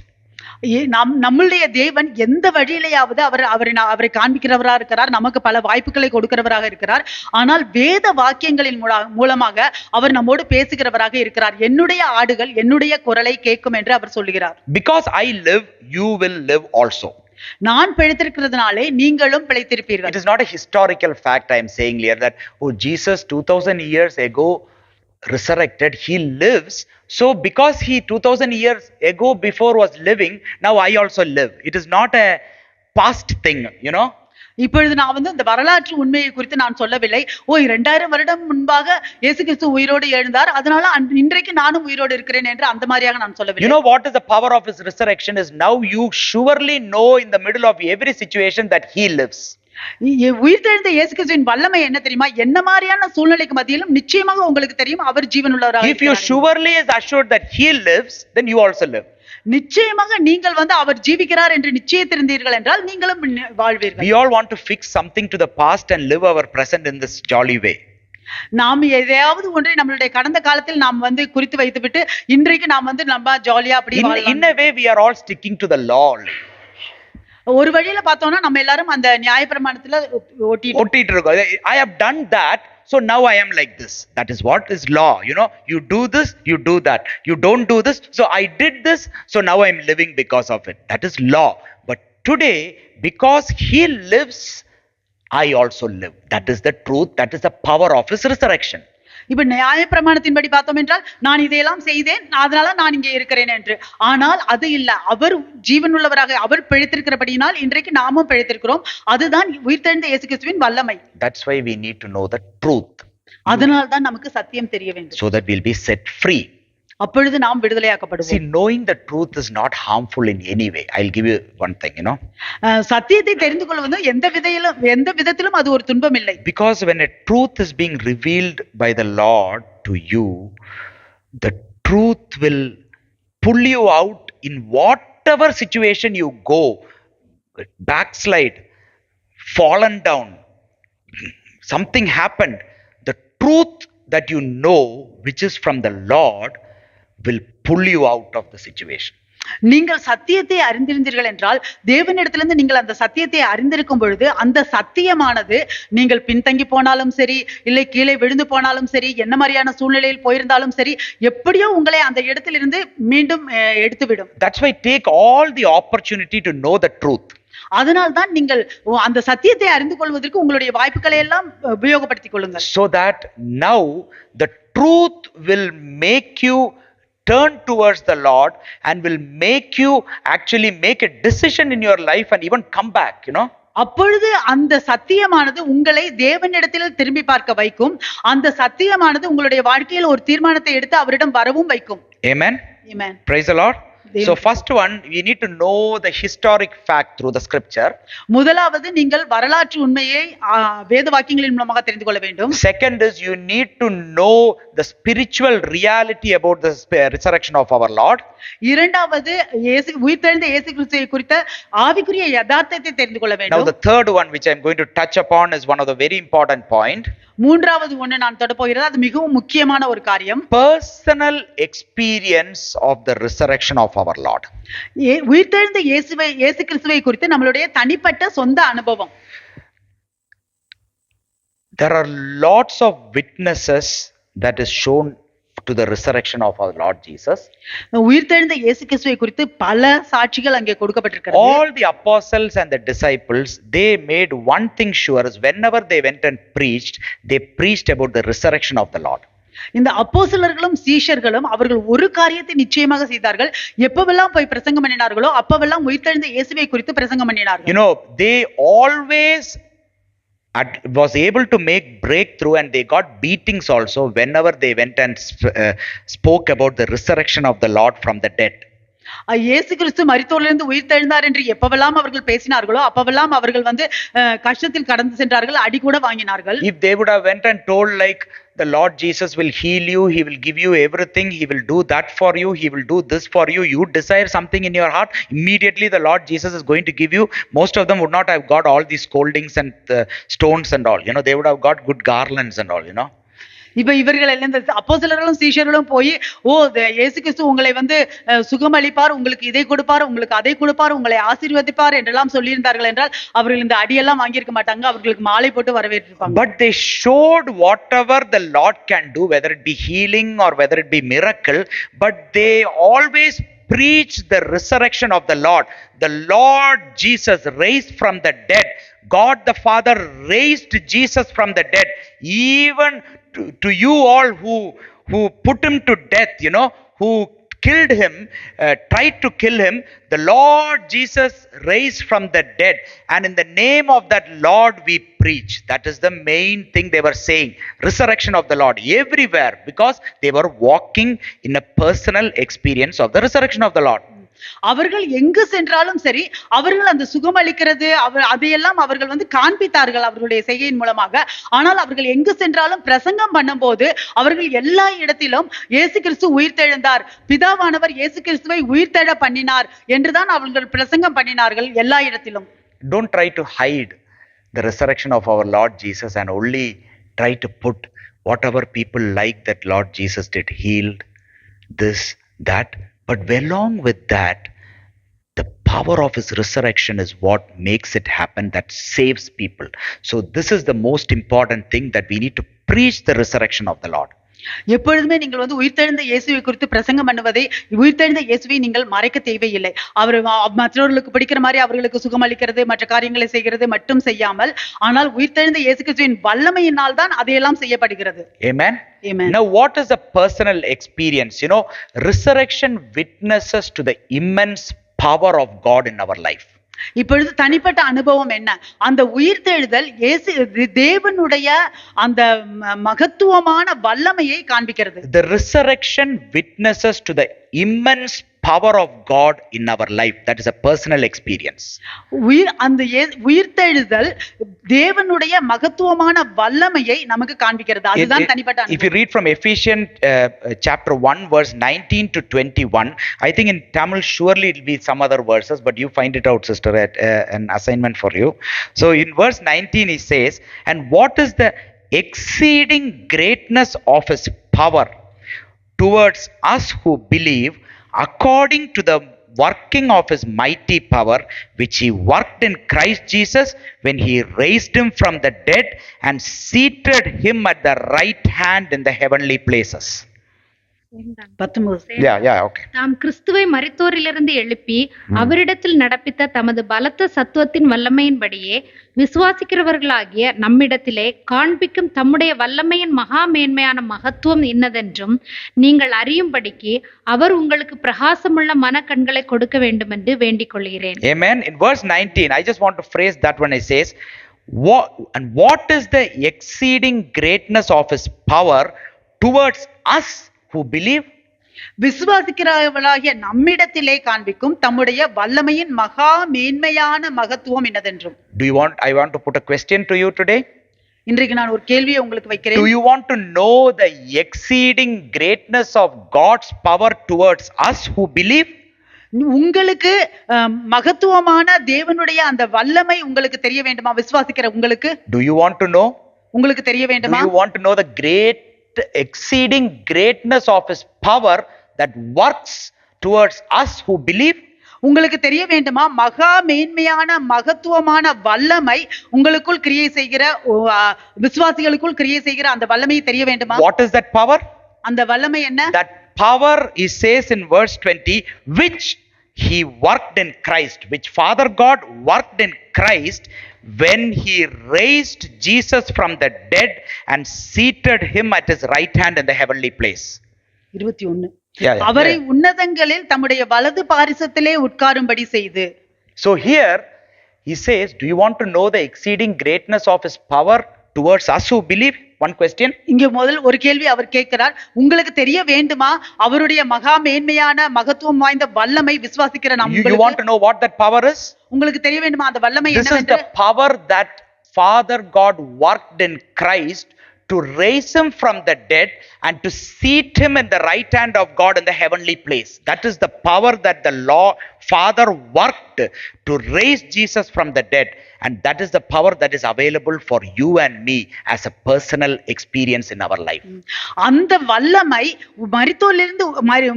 நம்முடைய தேவன் எந்த வழியிலேயாவது அவரை காண்பிக்கிறவராக இருக்கிறார், நமக்கு பல வாய்ப்புகளை கொடுக்கிறவராக இருக்கிறார். ஆனால் வேத வாக்கியங்களின் மூலமாக அவர் நம்மோடு பேசுகிறவராக இருக்கிறார். என்னுடைய ஆடுகள் என்னுடைய குரலை கேட்கும் என்று அவர் சொல்லுகிறார். Because I live, you will live also. நான் பிழைத்திருக்கிறதுனாலே நீங்களும் பிழைத்திருப்பீர்கள். It is not a historical fact I am saying here that Jesus 2000 years ago resurrected, he lives. So because he 2000 years ago before was living, now I also live. It is not a past thing. இப்பொழுது நான் இந்த வரலாற்று உண்மையை குறித்து நான் சொல்லவில்லை. 2000 வருடம் முன்பாக இயேசு கிறிஸ்து உயிரோடு எழுந்தார், அதனால இன்றைக்கு நானும் உயிரோடு இருக்கிறேன் என்று அந்த மாதிரியாக நான் சொல்லவில்லை. You know what is the power of his resurrection is now you surely know in the middle of every situation that he lives. உயிர்த்தெழுந்த இயேசு கிறிஸ்துவின் வல்லமை என்ன தெரியுமா? என்ன மாதிரியான சூழ்நிலைக்கு மத்தியிலும் நிச்சயமாக உங்களுக்கு தெரியும் அவர் ஜீவனுள்ளவராக இருக்கிறார். If you surely is assured that he lives, then you also live. நிச்சயமாக நீங்கள் அவர் ஜீவிக்கிறார் என்று நிச்சயித்திருந்தீர்கள் என்றால் நீங்களும் வாழ்வீர்கள். We all want to fix something to the past and live our present in this jolly way. நாம் எதையாவது ஒன்றை நம்மளுடைய கடந்த காலத்தில் நாம் குறித்து வைத்துவிட்டு இன்றைக்கு நாம் நம்ம ஜாலியா அப்படி வாழலாம். In a way we are all sticking to the law. ஒரு வழியில பார்த்தோம்னா நம்ம எல்லாரும் அந்த நியாயப்பிரமாணத்துல ஒட்டிட்டு இருக்கோம். I have done that, so now I am like this. That is what is law. You do this, you do that. You don't do this, so I did this, so now I am living because of it. That is law. But today, because he lives, I also live. That is the truth. That is the power of his resurrection. இப்ப நியாயப்பிரமாணத்தின்படி பார்த்தோம் என்றால் நான் இதையெல்லாம் செய்தேன், அதனால நான் இங்கே இருக்கிறேன் என்று. ஆனால் அது இல்ல, அவர் ஜீவனுள்ளவராக அவர் பிழைத்திருக்கிறபடியினால் இன்றைக்கு நாமும் பிழைத்திருக்கிறோம். அதுதான் உயிர்த்தெழுந்த இயேசு கிறிஸ்துவின் வல்லமை. That's why we need to know the truth. அதனால தான் நமக்கு சத்தியம் தெரிய வேண்டும். So that we'll be set free. அப்பொழுது நாம் See, விடுதலையாக்கப்படுவோம். knowing the truth is not harmful in any way. I'll give you one thing, சத்தியத்தை தெரிந்து கொள்வது எந்த விதத்திலும் அது ஒரு துன்பம் இல்லை. Because when a truth is being revealed by the Lord to you, the truth will pull you out in whatever situation you go, backslide, fallen down, something happened. The truth that you know, which is from the Lord, will pull you out of the situation. நீங்கள் சத்தியத்தை அறிந்திருந்தீர்கள் என்றால் தேவனிடத்திலிருந்து நீங்கள் அந்த சத்தியத்தை அறிந்திருக்கும் பொழுது அந்த சத்தியமானது நீங்கள் பின்தங்கி போனாலும் சரி, இல்லை கீழே விழுந்து போனாலும் சரி, என்ன மாதிரியான சூழ்நிலையில் போயிருந்தாலும் சரி, எப்படியோ உங்களை அந்த இடத்திலிருந்து மீண்டும் எடுத்துவிடும். That's why take all the opportunity to know the truth. அதனால்தான் நீங்கள் அந்த சத்தியத்தை அறிந்து கொள்வதற்கு உங்களுடைய வாய்ப்புகளை எல்லாம் உபயோகப்படுத்திக் கொள்ளுங்கள். So that now the truth will make you turn towards the Lord and will make you actually make a decision in your life and even come back, அப்பொழுது அந்த சத்தியமானது உங்களை தேவனிடத்தில் திரும்பி பார்க்க வைக்கும். அந்த சத்தியமானது உங்களுடைய வாழ்க்கையில் ஒரு தீர்மானத்தை எடுத்து அவரிடம் வரவும் வைக்கும். Amen. Amen. Praise the Lord. So first one, we need to know the historic fact through the scripture. முதலாவது நீங்கள் வரலாற்று உண்மையை வேத வாக்கியங்களின் மூலமாக தெரிந்து கொள்ள வேண்டும். Second is you need to know the spiritual reality about the resurrection of our Lord. இரண்டாவது உயிர்த்தெழுந்த இயேசு கிறிஸ்துவை குறித்த ஆவிக்குரிய யதார்த்தத்தை தெரிந்து கொள்ள வேண்டும். Now the third one which I am going to touch upon is one of the very important point. மூன்றாவது ஒன்று நான் தொட போகிறது, அது மிகவும் முக்கியமான ஒரு காரியம். Personal experience of the resurrection of our Lord. உயிர்த்தெழுந்த இயேசு கிறிஸ்துவை குறித்து நம்மளுடைய தனிப்பட்ட சொந்த அனுபவம். There are lots of witnesses that is shown to the resurrection of our Lord Jesus. உயிர்த்தெழுந்த இயேசு கிறிஸ்துவை குறித்து பல சாட்சிகள் அங்கே கொடுக்கப்பட்டிருக்கிறது. All the apostles and the disciples, they made one thing sure, is whenever they went and preached, they preached about the resurrection of the Lord. இந்த அப்போஸ்தலர்களும் சீஷர்களும் அவர்கள் ஒரு காரியத்தை நிச்சயமாக செய்தார்கள். எப்பவெல்லாம் போய் பிரசங்கம் பண்ணினார்களோ அப்பவெல்லாம் உயிர்த்தெழுந்த இயேசுவை குறித்து பிரசங்கம் பண்ணினார்கள். They always was able to make breakthrough, and they got beatings also whenever they went and spoke about the resurrection of the Lord from the dead. இயேசு கிறிஸ்து மரித்தோரிலிருந்து உயிர்த்தெழுந்தார் என்று எப்பவெல்லாம் அவர்கள் பேசினார்களோ அப்பவெல்லாம் அவர்கள் கஷ்டத்தில் கடந்து சென்றார்கள், அடி கூட வாங்கினார்கள். If they would have went and told like the Lord Jesus will heal you, he will give you everything, he will do that for you, he will do this for you, you desire something in your heart, immediately the Lord Jesus is going to give you. Most of them would not have got all these scoldings and stones and all, they would have got good garlands and all, இப்ப இவர்கள் எல்லாம் இந்த அப்போஸ்தலர்களும் சீஷர்களும் போய் இயேசு கிறிஸ்து உங்களை சுகமளிப்பார், உங்களுக்கு இதை கொடுப்பார், உங்களுக்கு அதை கொடுப்பார், உங்களை ஆசீர்வதிப்பார் என்றெல்லாம் சொல்லியிருந்தார்கள் என்றால் அவர்கள் இந்த அடியெல்லாம் வாங்கியிருக்க மாட்டாங்க, அவர்களுக்கு மாலை போட்டு வரவேற்றிருப்பாங்க. But they showed whatever the Lord can do, whether it be healing or whether it be miracle, but they always preach the resurrection of the Lord. The Lord Jesus raised from the dead. God the Father raised Jesus from the dead. Even to you all who put him to death, who killed him, tried to kill him, the Lord Jesus raised from the dead, and in the name of that Lord we preach. That is the main thing they were saying, resurrection of the Lord everywhere, because they were walking in a personal experience of the resurrection of the Lord. அவர்கள் எங்கு சென்றாலும் சரி, அவர்கள் அந்த சுகமளிக்கிறது அதையெல்லாம் அவர்கள் காண்பித்தார்கள் அவர்களுடைய செய்கையின் மூலமாக. ஆனால் அவர்கள் எங்கு சென்றாலும் பிரசங்கம் பண்ணும்போது அவர்கள் எல்லா இடத்திலும் இயேசு கிறிஸ்து உயிர்த்தெழுந்தார், பிதாவானவர் இயேசு கிறிஸ்துவை உயிர்த்தெழ பண்ணினார் என்றுதான் அவர்கள் பிரசங்கம் பண்ணினார்கள் எல்லா இடத்திலும். Don't try to hide the resurrection of our Lord Jesus and only try to put whatever people like that Lord Jesus did, healed, this, that. But along with that, the power of his resurrection is what makes it happen, that saves people. So this is the most important thing, that we need to preach the resurrection of the Lord. எப்பொழுதுமே நீங்கள் உயிர்த்தெழுந்த இயேசுவை குறித்து பிரசங்கம் பண்ணுவதை, உயிர்த்தெழுந்த இயேசுவை நீங்கள் மறைக்க தேவையில்லை. அவர் மற்றவர்களுக்கு பிடிக்கிற மாதிரி அவர்களுக்கு சுகமளிக்கிறது, மற்ற காரியங்களை செய்கிறது மட்டும் செய்யாமல், ஆனால் உயிர்த்தெழுந்த இயேசு கிறிஸ்துவின் வல்லமையினால் தான் அதையெல்லாம் செய்யப்படுகிறது. Amen. Amen. Now what is a personal experience? Resurrection witnesses to the immense power of God in our life. இப்பொழுது தனிப்பட்ட அனுபவம் என்ன? அந்த உயிர்த்தெழுதல் தேவனுடைய அந்த மகத்துவமான வல்லமையை காண்பிக்கிறது. The resurrection witnesses to the immense power of God in our life. That is a personal experience. உயிர்த்தெழுதல் தேவனுடைய மகத்துவமான வல்லமையை நமக்கு காண்பிக்கிறது. அதுதான் தனிப்பட்ட அனுபவம். If you read from Ephesians chapter 1 verse 19 to 21, I think in Tamil surely it will be some other verses, but you find it out, sister, at an assignment for you. So in verse 19 he says, and what is the exceeding greatness of his power towards us who believe, according to the working of his mighty power, which he worked in Christ Jesus when he raised him from the dead and seated him at the right hand in the heavenly places. Okay. தாம் கிறிஸ்துவை மரித்தோரிலிருந்து எழுப்பி அவரிடத்தில் நடப்பித்த தமது பலத்த சத்துவத்தின் வல்லமையின்படியே விசுவாசிக்கிறவர்களாகிய நம்மிடத்திலே காண்பிக்கும் தம்முடைய வல்லமையின் மகா மேன்மையான மகத்துவம் இன்னதென்றும் நீங்கள் அறியும்படிக்கு அவர் உங்களுக்கு பிரகாசமுள்ள மனக்கண்களை கொடுக்க வேண்டும் என்று வேண்டிக் கொள்கிறேன். Amen. In verse 19, I just want to phrase that when it says, what is the exceeding greatness of his power towards us who believe? விசுவாசிக்கிறவர்களாகிய நம்மிடத்திலே காண்பிக்கும் தம்முடைய வல்லமையின் மகா மேன்மையான மகத்துவம் என்னதென்றும். I want to put a question to you today. இன்றைக்கு நான் ஒரு கேள்வியை உங்களுக்கு வைக்கிறேன். Do you want to know the exceeding greatness of God's power towards us who believe? உங்களுக்கு மகத்துவமான தேவனுடைய அந்த வல்லமை உங்களுக்கு தெரிய வேண்டுமா? விசுவாசிக்கிற உங்களுக்கு. Do you want to know? உங்களுக்கு தெரிய வேண்டுமா? Do you want to know the exceeding greatness of his power that works towards us who believe? உங்களுக்கு தெரிய வேண்டுமா? மகா மேன்மையான மகத்துவமான வல்லமை உங்களுக்குள் கிரியை செய்கிற விசுவாசிகளுக்குள் கிரியை செய்கிற அந்த வல்லமையை தெரிய வேண்டுமா? What is that power? அந்த வல்லமை என்ன? That power is says in verse 20, which he worked in Christ, which Father God worked in Christ when he raised Jesus from the dead and seated him at his right hand in the heavenly place. 21. அவரை உன்னதங்களில் தம்முடைய வலது பாரிசத்திலே உட்காரும்படி செய்து. So here he says, do you want to know the exceeding greatness of his power towards us who believe? One question. இங்க முதல் ஒரு கேள்வி அவர் கேட்கிறார். உங்களுக்கு தெரிய வேண்டுமா அவருடைய மகா மேன்மையான மகத்துவம் வாய்ந்த வல்லமை விசுவாசிக்கிற நம்ம. You want to know what that power is? உங்களுக்கு தெரிய வேண்டுமா அந்த வல்லமை என்னவென்று? This is the power that Father God worked in Christ to raise him from the dead and to seat him in the right hand of God in the heavenly place. That is the power that the Father worked to raise Jesus from the dead, and that is the power that is available for you and me as a personal experience in our life. அந்த வல்லமை மரித்தோரிலிருந்து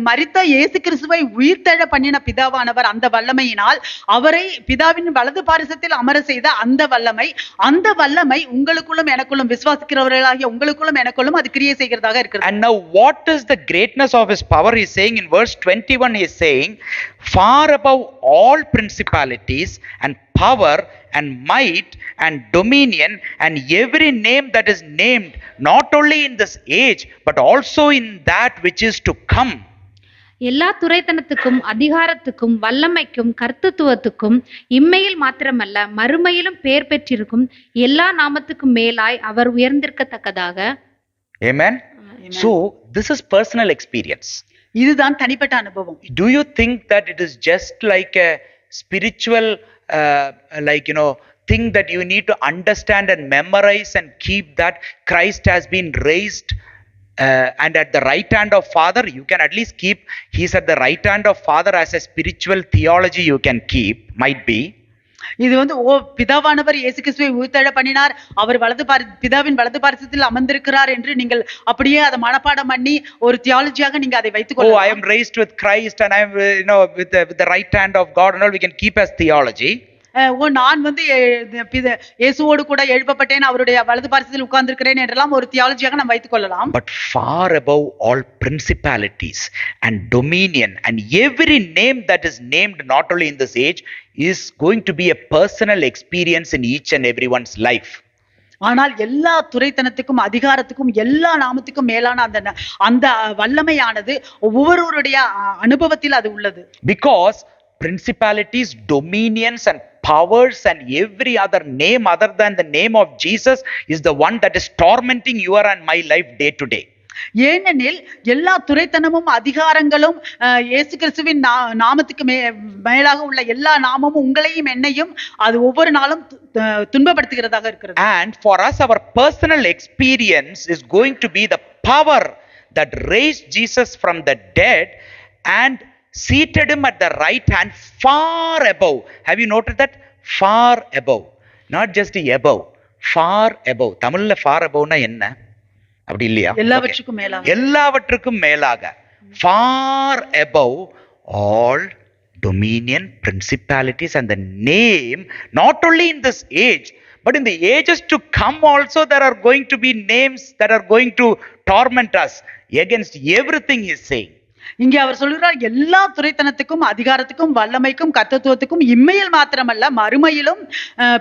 மரித்த இயேசு கிறிஸ்துவை உயிர்த்தெழ பண்ணின பிதாவானவர் அந்த வல்லமையினால் அவரை பிதாவின் வலது பாரிசத்தில் அமர செய்த அந்த வல்லமை உங்களுக்குள்ளும் எனக்குள்ளும் விசுவாசிக்கிறவர்களாகிய உங்களுக்குள்ளும் எனக்குள்ளும் அது கிரியை செய்கிறதாக இருக்கிறது. And now what is the greatness of his power? He is saying in verse 21, he is saying, far above all principalities and power and might and dominion and every name that is named, not only in this age but also in that which is to come. எல்லா துரைத்தனத்துக்கும் அதிகாரத்துக்கும் வல்லமைக்கும் கர்த்தத்துவத்துக்கும் இம்மையில் மாத்திரமல்ல மறுமையிலும் பெயர் பெற்றிருக்கும் எல்லா நாமத்துக்கும் மேலாய் அவர் உயர்ந்திருக்கத்தக்கதாக. Amen. So this is personal experience. இதுதான் தனிப்பட்ட அனுபவம். Do you think that it is just like a spiritual thing that you need to understand and memorize and keep, that Christ has been raised and at the right hand of Father? You can at least keep he's at the right hand of Father as a spiritual theology you can keep, might be. இது பிதாவானவர் இயேசு கிறிஸ்துவை உயிர்த்தெழ பண்ணினார், அவர் பிதாவின் வலது பாரிசத்தில் அமர்ந்திருக்கிறார் என்று நீங்கள் அப்படியே அதை மனப்பாடம் பண்ணி ஒரு தியாலஜியாக நீங்க அதை வைத்துக் கொள்ளலாம். I am raised with Christ and I am with the right hand of God and all, we can keep as theology. நான் இயேசுவோடு கூட எழுப்பப்பட்டேன், அவருடைய வலது பாரிசத்தில் உட்கார்ந்திருக்கிறேன் என்றெல்லாம் ஒரு தியாலஜியாக நாம் வைத்துக் கொள்ளலாம். But far above all principalities and dominion and every name that is named not only in this age is going to be a personal experience in each and everyone's life. ஆனால் எல்லா துரைத்தனத்துக்கும் அதிகாரத்துக்கும் எல்லா நாமத்துக்கும் மேலான அந்த வல்லமையானது ஒவ்வொருவருடைய அனுபவத்தில் அது உள்ளது. Because principalities, dominions and powers and every other name other than the name of Jesus is the one that is tormenting your and my life day to day. ஏனெனில் எல்லா துரைத்தனமும் அதிகாரங்களும் இயேசு கிறிஸ்துவின் நாமத்துக்கு மேலாக உள்ள எல்லா நாமமும் உங்களையும் என்னையும் அது ஒவ்வொரு நாளும் துன்பப்படுத்துகிறதாக இருக்கிறது. And for us, our personal experience is going to be the power that raised Jesus from the dead and seated him at the right hand far above. Have you noted that? Far above. Not just above. Far above. தமிழ்ல far aboveனா என்ன? அப்படி இல்லையா? எல்லாவற்றுக்கும் மேலாக. எல்லாவற்றுக்கும் மேலாக. Far above all dominion, principalities and the name, not only in this age, but in the ages to come also there are going to be names that are going to torment us against everything he is saying. இங்கே அவர் சொல்கிறார் எல்லா துரைத்தனத்துக்கும் அதிகாரத்துக்கும் வல்லமைக்கும் கர்த்தத்துவத்துக்கும் இம்மையில் மாத்திரமல்ல மறுமையிலும்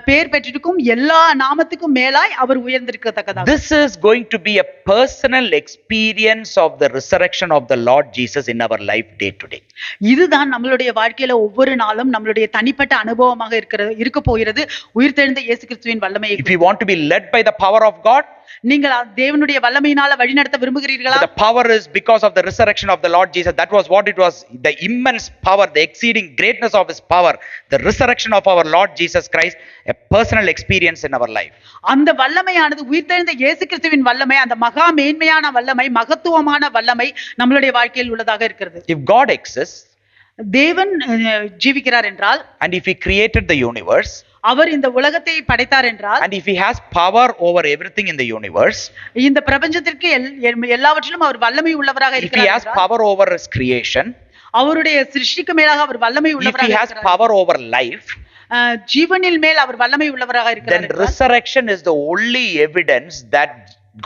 பேர் பெற்றிருக்கும் எல்லா நாமத்துக்கும் மேலாய் அவர் உயர்ந்திருக்கத்தக்கதாக. This is going to be a personal experience of the resurrection of the Lord Jesus in our life day to day. இதுதான் நம்மளுடைய வாழ்க்கையில ஒவ்வொரு நாளும் நம்மளுடைய தனிப்பட்ட அனுபவமாக இருக்க போகிறது உயிர்த்தெழுந்த இயேசு கிறிஸ்துவின் வல்லமையை. If you want to be led by the power of God, நீங்கள் தேவனுடைய வல்லமையினால வழிநடத்த விரும்புகிறீர்களா? The power is because of the resurrection of the Lord Jesus. That was what it was, the immense power, the exceeding greatness of his power, the resurrection of our Lord Jesus Christ, a personal experience in our life. அந்த வல்லமையானது உயிர்த்தெழுந்த இயேசு கிறிஸ்துவின் வல்லமை, அந்த மகா மேன்மையான வல்லமை, மகத்துவமான வல்லமை நம்மளுடைய வாழ்க்கையில் உள்ளதாக இருக்கிறது. If God exists, தேவன் ஜீவிக்கிறார் என்றால், and if he created the universe, அவர் இந்த உலகத்தை படைத்தார் என்றால், and if he has power over everything in the universe, இந்த பிரபஞ்சத்திற்கு எல்லாவற்றிலும் அவர் வல்லமை உள்ளவராக இருக்கிறார். If he has power over his creation, அவருடைய சிருஷ்டிக்கு மேலாக அவர் வல்லமை உள்ளவராக இருக்கிறார். If he has power over life, ஜீவனில் மேல் அவர் வல்லமை உள்ளவராக இருக்கிறார். Then resurrection is the only evidence that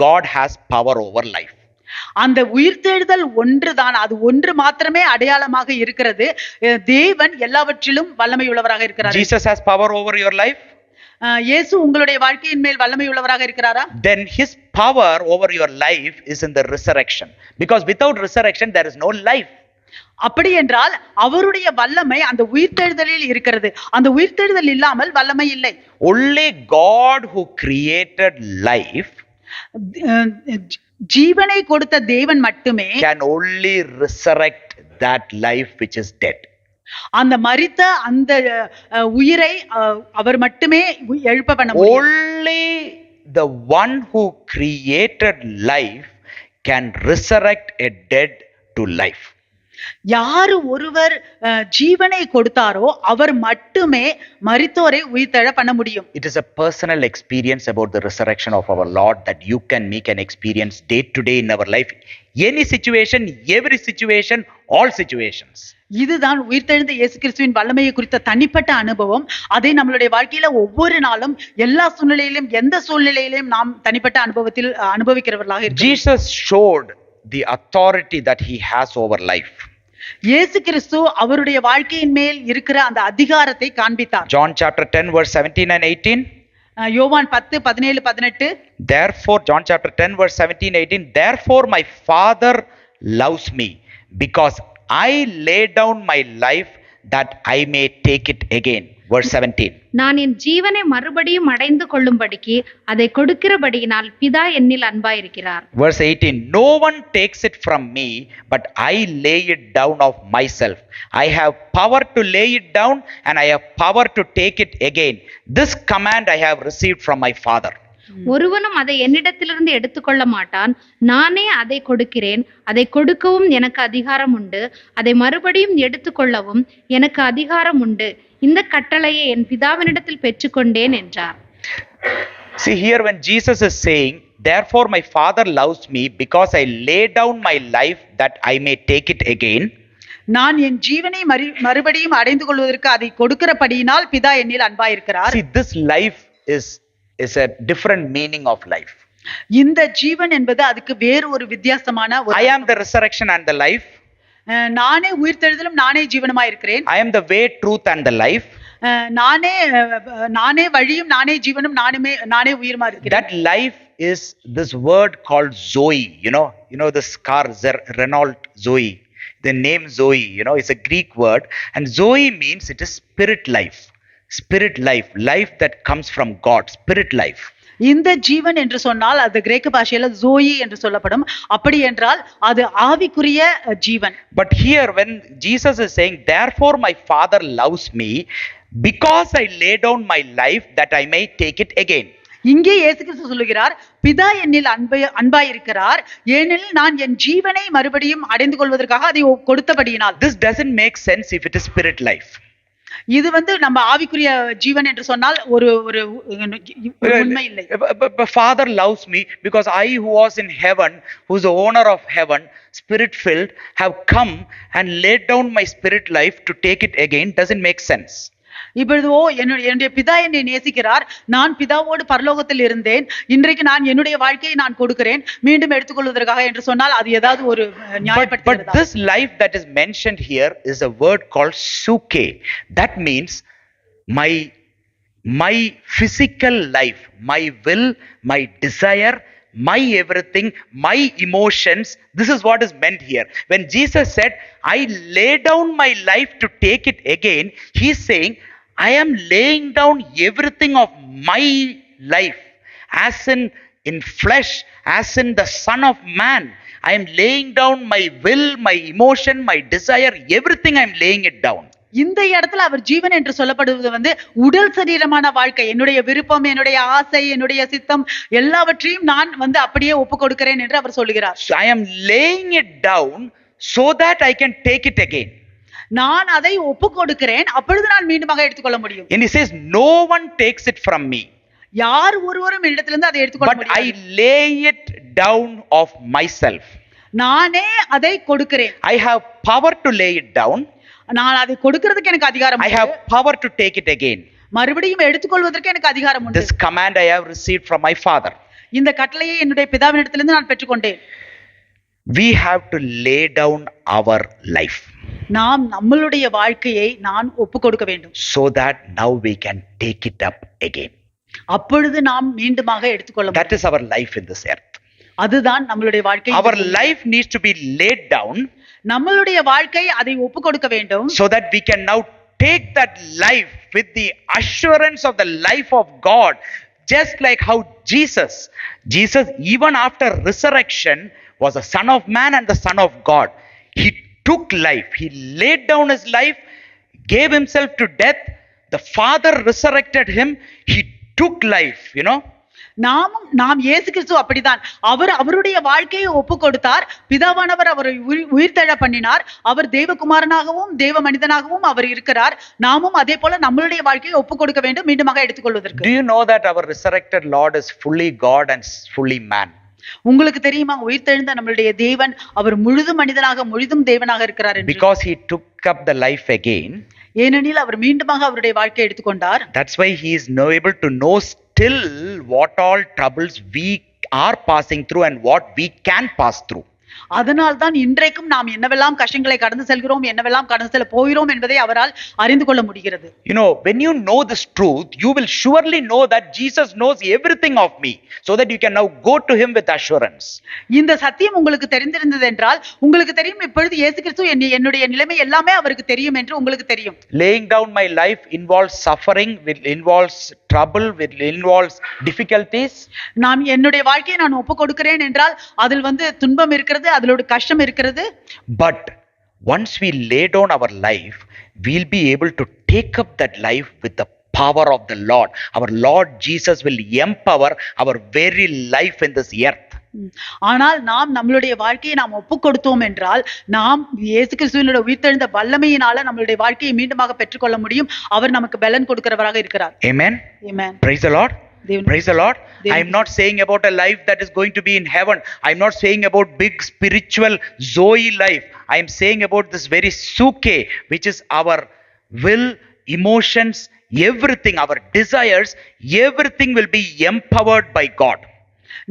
God has power over life. அந்த உயிர்த்தெழுதல் ஒன்றுதான், அது ஒன்று மாத்திரமே அடையாளமாக இருக்கிறது. தேவன் எல்லாவற்றிலும் வல்லமை உள்ளவராக இருக்கிறார். Jesus has power over your life. இயேசு உங்களுடைய வாழ்க்கையின் மேல் வல்லமை உள்ளவராக இருக்கிறாரா? Then his power over your life is in the resurrection, because without resurrection there is no life. அப்படி என்றால் அவருடைய வல்லமை அந்த உயிர்த்தெழுதலில் இருக்கிறது. அந்த உயிர்த்தெழுதல் இல்லாமல் வல்லமை இல்லை. Only God who created life, ஜீவனை கொடுத்த தேவன் மட்டுமே can only resurrect that life which is dead. அந்த மரித்த அந்த உயிரை அவர் மட்டுமே எழுப்ப பண்ண முடியும். Only the one who created life can resurrect a dead to life. யாரு ஒருவர் ஜீவனை கொடுத்தாரோ அவர் மட்டுமே மரித்தோரை உயிர்த்தெழ பண்ண முடியும். It is a personal experience about the resurrection of our Lord that you can make an experience day to day in our life. Any situation, every situation, all situations. இதுதான் உயிர்த்தெழுந்த இயேசு கிறிஸ்துவின் வல்லமையை குறித்த தனிப்பட்ட அனுபவம். அதை நம்மளுடைய வாழ்க்கையில ஒவ்வொரு நாளும் எல்லா சூழ்நிலையிலும் எந்த சூழ்நிலையிலும் நாம் தனிப்பட்ட அனுபவத்தில் அனுபவிக்கிறவர்களாக இருக்கிறோம். Jesus showed the authority that he has over life. இயேசு கிறிஸ்து அவருடைய வாழ்க்கையின் மேல் இருக்கிற அந்த அதிகாரத்தை காண்பித்தார். John chapter 10 verse 17 and 18. யோவான் 10 17 18. Therefore, John chapter 10 verse 17 18, therefore my Father loves me, because I lay down my life that I may take it again. Verse 17. நான் என் ஜீவனை மறுபடியும் அடைந்து கொள்ளும்படிக்கு அதை கொடுக்கிறபடியினால் பிதா என்னில் அன்பாயிருக்கிறார். Verse 18. No one takes it from me, but I lay it down of myself. I have power to lay it down, and I have power to take it again. This command I have received from my Father. ஒருவனும் அதை என்னிடத்திலிருந்து எடுத்துக்கொள்ள மாட்டான். நானே அதை கொடுக்கிறேன். அதை கொடுக்கவும் எனக்கு அதிகாரம் உண்டு. அதை மறுபடியும் எடுத்துக்கொள்ளவும் எனக்கு அதிகாரம் உண்டு. இந்த கட்டளையை என் பிதாவினிடத்தில் பெற்றுக்கொண்டேன் என்றார். See here, when Jesus is saying, therefore my Father loves me because I lay down my life that I may take it again. நான் என் ஜீவனை மறுபடியும் அடைந்து கொள்வதற்கு அதை கொடுக்கிறபடியினால் பிதா என்னில் அன்பாயிருக்கிறார். See, this life is a different meaning of life. இந்த ஜீவன் என்பது அதுக்கு வேறு ஒரு வித்தியாசமான I am the resurrection and the life. நானே உயிர்த்தெழுதலும் நானே ஜீவனுமாய் இருக்கிறேன். I am the way, truth and the life. நானே வழியும் நானே ஜீவனும் நானே உயிருமா இருக்கிறேன். That life is this word called Zoe. You know this car Renault Zoe. The name Zoe, it's a Greek word, and Zoe means it is spirit life. Spirit life, life that comes from God, spirit life. இந்த ஜீவன் என்று சொன்னால் அது கிரேக்க பாஷையில Joey என்று சொல்லப்படும். அப்படி என்றால் அது ஆவிக்குரிய ஜீவன். But here when Jesus is saying, therefore my Father loves me because I lay down my life that I may take it again. இங்கே இயேசு கிறிஸ்து சொல்லுகிறார், பிதா என்னில் அன்பாயிருக்கிறார், ஏனெனில் நான் என் ஜீவனை மறுபடியும் அடைந்து கொள்வதற்காக அதை கொடுத்தபடியினால். This doesn't make sense if it is spirit life. இது நம்ம ஆவிக்குரிய ஜீவன் என்று சொன்னால் ஒரு ஒரு உண்மை இல்லை. Father loves me because I who was in heaven, who's the owner of heaven, spirit filled, have come and laid down my spirit life to take it again. Doesn't make sense. இப்பொழுது என்னுடைய பிதா என்னை நேசிக்கிறார், நான் பிதாவோடு பரலோகத்தில் இருந்தேன், இன்றைக்கு நான் என்னுடைய வாழ்க்கையை நான் கொடுக்கிறேன் மீண்டும் எடுத்துக்கொள்வதற்காக என்று சொன்னால் அது ஏதாவது ஒரு நியாயப்படுத்துகிறதா? But this life that is mentioned here is a word called suke. That means my physical life, my will, my desire, my everything, my emotions. This is what is meant here. When Jesus said, I lay down my life to take it again, he's saying, I am laying down everything of my life, as in flesh, as in the Son of Man. I am laying down my will, my emotion, my desire, everything I am laying it down. இந்த இடத்துல அவர் ஜீவன் என்று சொல்லப்படுவது உடல் சரீரமான வாழ்க்கை, என்னுடைய விருப்பம், என்னுடைய ஆசை, என்னுடைய சித்தம் எல்லாவற்றையும் நான் அப்படியே ஒப்பு கொடுக்கிறேன் என்று அவர் சொல்லுகிறார். So I am laying it down so that I can take it again. நான் அதை ஒப்பு கொடுக்கிறேன், அப்பொழுது நான் மீண்டுமாக எடுத்துக்கொள்ள முடியும். And he says, no one takes it from me. யார் ஒருவரும் என்னிடத்திலிருந்து அதை எடுத்துக்கொள்ள முடியாது. But I lay it down of myself. நானே அதை கொடுக்கிறேன். I have power to lay it down. நான் அதை கொடுக்கிறதுக்கு எனக்கு அதிகாரம் உண்டு. I have power to take it again. மறுபடியும் எடுத்துக்கொள்வதற்கு எனக்கு அதிகாரம் உண்டு. This command I have received from my Father. இந்த கட்டளையை என்னுடைய பிதாவினிடத்திலிருந்து நான் பெற்றுக்கொண்டேன். We have to lay down our life. நாம் நம்மளுடைய வாழ்க்கையை நான் ஒப்பு கொடுக்க வேண்டும். So that now we can take it up again. அப்பொழுது நாம் மீண்டுமாக எடுத்துக்கொள்ள முடியும். That is our life in this earth. அதுதான் நம்மளுடைய வாழ்க்கை. Our life needs to be laid down. நம்மளுடைய வாழ்க்கை அதை ஒப்பு கொடுக்க வேண்டும். So that we can now take that life with the assurance of the life of God, just like how Jesus even after resurrection was a son of man and the son of God. He took life, he laid down his life, gave himself to death. The Father resurrected him, he took life, நாம் இயேசு கிறிஸ்து அப்படிதான். அவருடைய வாழ்க்கையை ஒப்பு கொடுத்தார். பிதாவானவர் அவரை உயிர்த்தெழ பண்ணினார். அவர் தேவகுமாரனாகவும் தேவ மனிதனாகவும் அவர் இருக்கிறார். நாமும் அதே போல நம்மளுடைய வாழ்க்கையை ஒப்பு கொடுக்க வேண்டும் மீண்டுமாக எடுத்துக்கொள்வதற்கு. Do you know that our resurrected Lord is fully God and fully man? உங்களுக்கு தெரியுமா, உயிர்த்தெழுந்த நம்மளுடைய தேவன் அவர் முழுதும் மனிதனாக முழுதும் தேவனாக இருக்கிறார் என்று. Because he took up the life again. ஏனெனில் அவர் மீண்டுமாக அவருடைய வாழ்க்கையை எடுத்துக்கொண்டார். That's why he is now able to know still what all troubles we are passing through and what we can pass through. அதனால் தான் இன்றைக்கும் நாம் என்னவெல்லாம் கஷ்டங்களை கடந்து செல்கிறோம், என்னவெல்லாம் கடந்து செல்ல போகிறோம் என்பதை அவரால் அறிந்து கொள்ள முடிகிறது. When you know this truth, you will surely know that Jesus knows everything of me, so that you can now go to him with assurance. இந்த சத்தியம் உங்களுக்கு தெரிந்திருந்தது என்றால் உங்களுக்கு தெரியும், இப்பொழுது இயேசு கிறிஸ்து என்னுடைய நிலைமை எல்லாமே அவருக்கு தெரியும் என்று உங்களுக்கு தெரியும். Laying down my life involves suffering, will involves trouble, will involves difficulties. நான் என்னுடைய வாழ்க்கையை நான் ஒப்பு கொடுக்கிறேன் என்றால் அதில் துன்பம் இருக்கிறது, அதிலோட கஷ்டம் இருக்கிறது. But once we lay down our life, we'll be able to take up that life with the power of the Lord. Our Lord Jesus will empower our very life in this earth. ஆனால் நாம் நம்மளுடைய வாழ்க்கையை நாம் ஒப்பு கொடுத்தோம் என்றால் நாம் இயேசு கிறிஸ்துவினுடைய உயிர்த்தெழுந்த வல்லமையினால நம்மளுடைய வாழ்க்கையை மீண்டுமாக பெற்றுக்கொள்ள முடியும். அவர் நமக்கு பலன் கொடுக்கிறவராக இருக்கிறார். Amen. Amen. Praise the Lord. Praise the Lord. I am not saying about a life that is going to be in heaven. I am not saying about big spiritual Zoe life. I am saying about this very suke, which is our will, emotions, everything, our desires, everything will be empowered by God.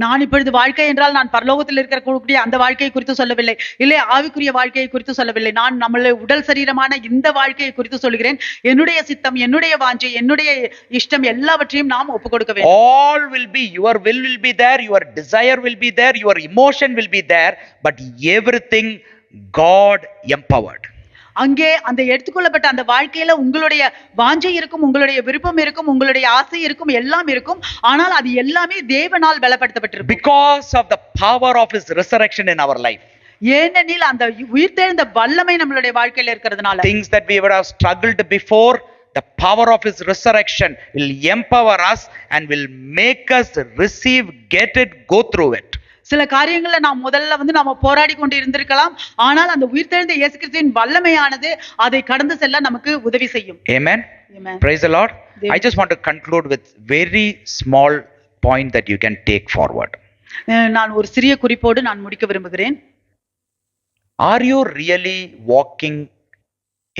நான் இப்பொழுது வாழ்க்கை என்றால் நான் பரலோகத்தில் இருக்கக்கூடிய அந்த வாழ்க்கையை குறித்து சொல்லவில்லை, இல்லை ஆவிக்குரிய வாழ்க்கையை குறித்து சொல்லவில்லை. நான் நம்மளுடைய உடல் சரீரமான இந்த வாழ்க்கையை குறித்து சொல்கிறேன். என்னுடைய சித்தம், என்னுடைய வாஞ்சை, என்னுடைய இஷ்டம் எல்லாவற்றையும் நாம் ஒப்பு கொடுக்க வேண்டும். All will be, your will be there, your desire will be there, your emotion will be there, but everything God empowered. அங்கே அந்த எடுத்துக்கொள்ளப்பட்ட அந்த வாழ்க்கையில உங்களுடைய வாஞ்சை இருக்கும், உங்களுடைய விருப்பம் இருக்கும், உங்களுடைய ஆசை இருக்கும், எல்லாம் இருக்கும். ஆனால் அது எல்லாமே தேவனால் பலப்படுத்தப்பட்டிருக்கும். Because of the power of his resurrection in our life. ஏனெனில் அந்த உயிர்த்தெழுந்த வல்லமை நம்மளுடைய வாழ்க்கையில இருக்கிறதுனால. Things that we would have struggled before, the power of his resurrection will empower us and will make us receive, get it, go through it. சில காரியங்களை நாம் முதல்ல நாம போராடி கொண்டு இருந்திருக்கலாம். ஆனால் அந்த உயிர்த்தெழுந்த இயேசு கிறிஸ்துவின் வல்லமையானது அதை கடந்து செல்ல நமக்கு உதவி செய்யும். Amen. Amen. Praise the Lord. I just want to conclude with very small point that you can take forward. நான் ஒரு சிறிய குறிப்போடு நான் முடிக்க விரும்புகிறேன். Are you really walking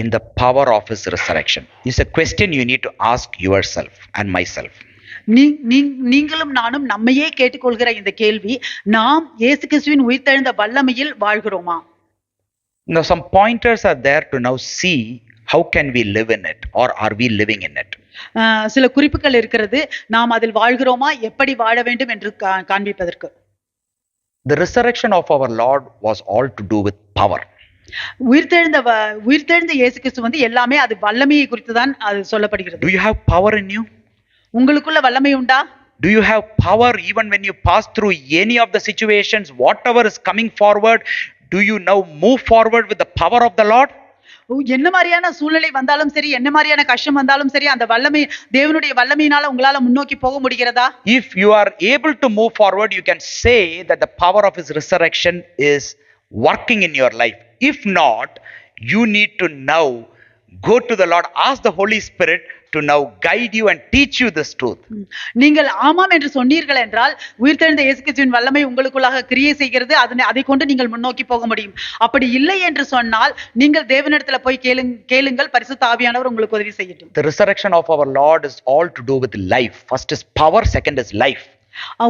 in the power of his resurrection? It's a question you need to ask yourself and myself. நீங்களும் நானும் நம்மையே கேட்டுக்கொள்கிற இந்த கேள்வி, நாம் இயேசு கிறிஸ்துவின் உயிர்த்தெழுந்த வல்லமையில் வாழ்கிறோமா? Now some pointers are there to now see how can we live in it, or are we living in it. சில குறிப்புகள் இருக்கிறது, நாம் அதில் வாழ்கிறோமா, எப்படி வாழ வேண்டும் என்று காண்பிப்பதற்கு. The resurrection of our Lord was all to do with power. உயிர்த்தெழுந்த இயேசு கிறிஸ்து எல்லாமே அது வல்லமையை குறித்து தான் அது சொல்லப்படுகிறது. Do you have power in you? உங்களுக்குள்ள வல்லமை உண்டா? Do you have power even when you pass through any of the situations, whatever is coming forward? Do you now move forward with the power of the Lord? என்ன மாதிரியான சூழ்நிலை வந்தாலும் சரி, என்ன மாதிரியான கஷ்டம் வந்தாலும் சரி, அந்த வல்லமை, தேவனுடைய வல்லமையினால உங்களால முன்னோக்கி போக முடிகிறதா? If you are able to move forward, you can say that the power of his resurrection is working in your life. If not, you need to now go to the Lord, ask the Holy Spirit to now guide you and teach you this truth. நீங்கள் ஆமாம் என்று சொன்னீர்கள் என்றால் உயிர்த்தெழுந்த இயேசு கிறிஸ்துவின் வல்லமை உங்களுக்குள்ளாக கிரியை செய்கிறது. அதை கொண்டு நீங்கள் முன்னோக்கி போக முடியும். அப்படி இல்லை என்று சொன்னால் நீங்கள் தேவனிடத்தில் போய் கேளுங்கள், பரிசுத்த ஆவியானவர் உங்களுக்கு உதவி செய்யட்டும். The resurrection of our Lord is all to do with life. First is power, second is life.